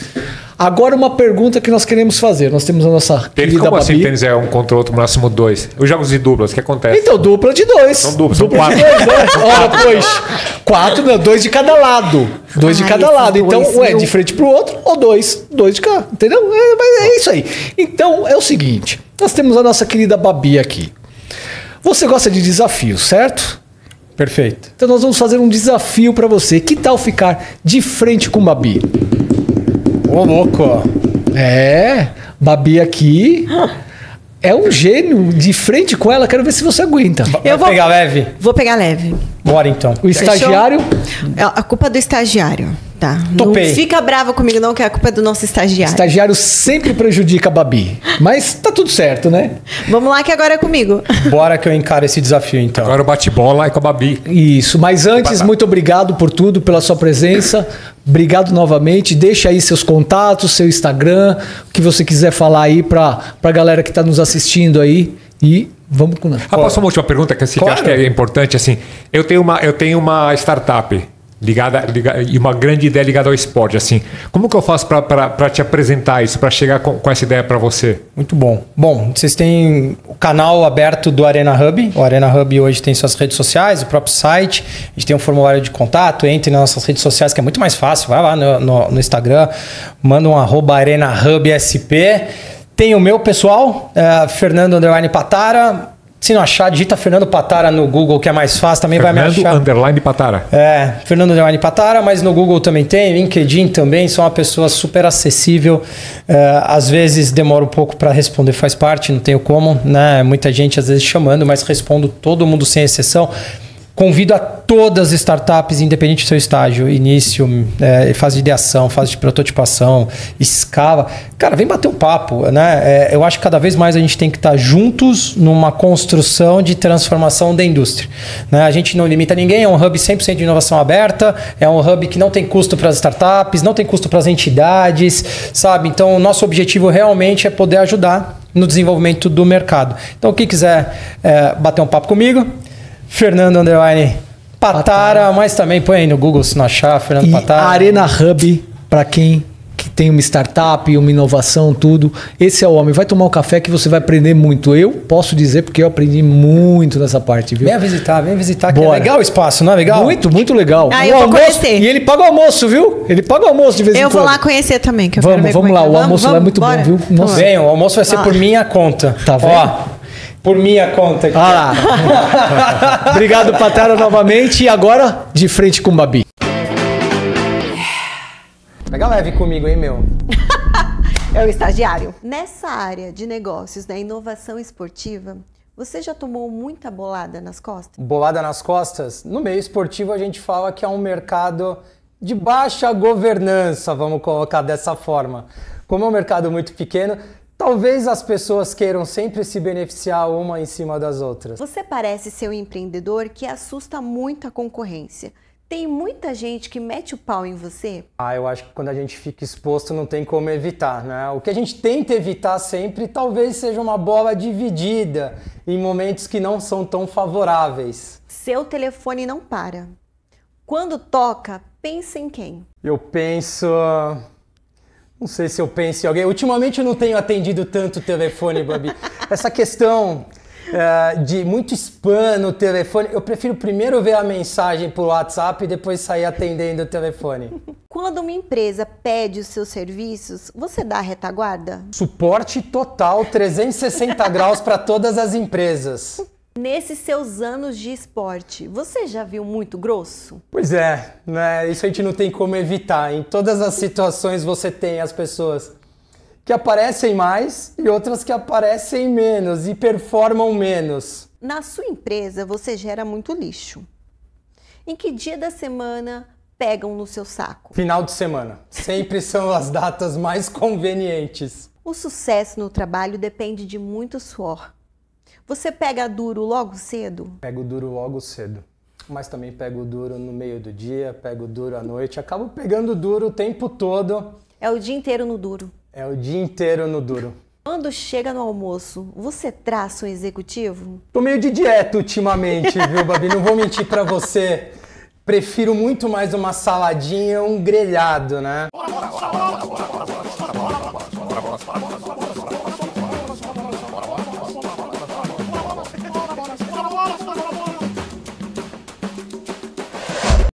Agora, uma pergunta que nós queremos fazer. Nós temos a nossa Tênis, querida como assim Babi. tênis é um contra o outro, no máximo 2? Os jogos de duplas, o que acontece? Então, dupla de 2. São duplas, são dupla de quatro. 2, né? Ora, pois. 4, não, 2 de cada lado. 2 de cada esses lado. Então, dois, ou é meu. de frente pro outro, ou 2 de cá. Entendeu? Mas é isso aí. Então, é o seguinte. Nós temos a nossa querida Babi aqui. Você gosta de desafios, certo? Perfeito. Então, nós vamos fazer um desafio pra você. Que tal ficar de frente com Babi? Ô, louco. Babi aqui é um gênio. De frente com ela, quero ver se você aguenta. Eu vou pegar leve? Vou pegar leve. Bora então. O estagiário? É a culpa do estagiário. Tá. Topei. Não fica bravo comigo não, que a culpa é do nosso estagiário. Estagiário sempre prejudica a Babi. Mas tá tudo certo, né? Vamos lá que agora é comigo. Bora que eu encaro esse desafio então. Agora o bate-bola é com a Babi. Isso, mas antes, muito obrigado por tudo, pela sua presença. Obrigado novamente. Deixa aí seus contatos, seu Instagram, o que você quiser falar aí pra galera que tá nos assistindo aí. E vamos com... Posso uma última pergunta que, assim, Claro. que eu acho que é importante? Assim, eu tenho uma startup ligada e uma grande ideia ligada ao esporte. Assim, como que eu faço para te apresentar isso, para chegar com essa ideia para você? Muito bom. Bom, vocês têm o canal aberto do Arena Hub. O Arena Hub hoje tem suas redes sociais, o próprio site. A gente tem um formulário de contato. Entre nas nossas redes sociais, que é muito mais fácil. Vai lá no Instagram, manda um @ArenaHubSP. Tem o meu pessoal, Fernando Patara. Se não achar, digita Fernando Patara no Google, que é mais fácil, também vai me achar. Fernando Patara. Fernando Patara, mas no Google também tem, LinkedIn também, sou uma pessoa super acessível. Às vezes demora um pouco para responder, faz parte, não tenho como, né? Muita gente às vezes chamando, mas respondo todo mundo sem exceção. Convido a todas as startups, independente do seu estágio, início, fase de ideação, fase de prototipação, escala. Cara, vem bater um papo, né? Eu acho que cada vez mais a gente tem que estar juntos numa construção de transformação da indústria, né? A gente não limita ninguém, é um hub 100% de inovação aberta, é um hub que não tem custo para as startups, não tem custo para as entidades, sabe? Então, o nosso objetivo realmente é poder ajudar no desenvolvimento do mercado. Então, quem quiser bater um papo comigo, Fernando Patara, mas também põe aí no Google se não achar, Fernando Patara. Arena Hub, para quem que tem uma startup, uma inovação, tudo. Esse é o homem. Vai tomar um café que você vai aprender muito. Eu posso dizer porque eu aprendi muito nessa parte, viu? Venha visitar, que Bora. é legal o espaço, não é legal? Muito, muito legal. Eu vou conhecer. E ele paga o almoço, viu? Ele paga o almoço de vez em quando. Eu vou lá conhecer também, que eu quero ver Vamos como lá, é que o é. almoço lá é muito bora. bom, viu? Nossa. Bem, o almoço vai ser por minha conta. Tá vendo? Ó, por minha conta aqui. Ah lá. Obrigado, Patara, novamente. E agora, de frente com o Babi. Pega leve comigo, hein, meu? É o estagiário. Nessa área de negócios da inovação esportiva, você já tomou muita bolada nas costas? Bolada nas costas? No meio esportivo a gente fala que é um mercado de baixa governança, vamos colocar dessa forma. Como é um mercado muito pequeno, talvez as pessoas queiram sempre se beneficiar uma em cima das outras. Você parece ser um empreendedor que assusta muito a concorrência. Tem muita gente que mete o pau em você? Eu acho que quando a gente fica exposto não tem como evitar, né? O que a gente tenta evitar sempre talvez seja uma bola dividida em momentos que não são tão favoráveis. Seu telefone não para. Quando toca, pensa em quem? Eu penso... Não sei se eu penso em alguém. Ultimamente eu não tenho atendido tanto o telefone, Babi. Essa questão de muito spam no telefone, eu prefiro primeiro ver a mensagem por WhatsApp e depois sair atendendo o telefone. Quando uma empresa pede os seus serviços, você dá a retaguarda? Suporte total, 360 graus para todas as empresas. Nesses seus anos de esporte, você já viu muito grosso? Pois é, né? Isso a gente não tem como evitar. Em todas as situações você tem as pessoas que aparecem mais e outras que aparecem menos e performam menos. Na sua empresa, você gera muito lixo. Em que dia da semana pegam no seu saco? Final de semana. Sempre são as datas mais convenientes. O sucesso no trabalho depende de muito suor. Você pega duro logo cedo? Pego duro logo cedo. Mas também pego duro no meio do dia, pego duro à noite. Acabo pegando duro o tempo todo. É o dia inteiro no duro. É o dia inteiro no duro. Quando chega no almoço, você traça um executivo? Tô meio de dieta ultimamente, viu, Babi? Não vou mentir pra você. Prefiro muito mais uma saladinha, um grelhado, né?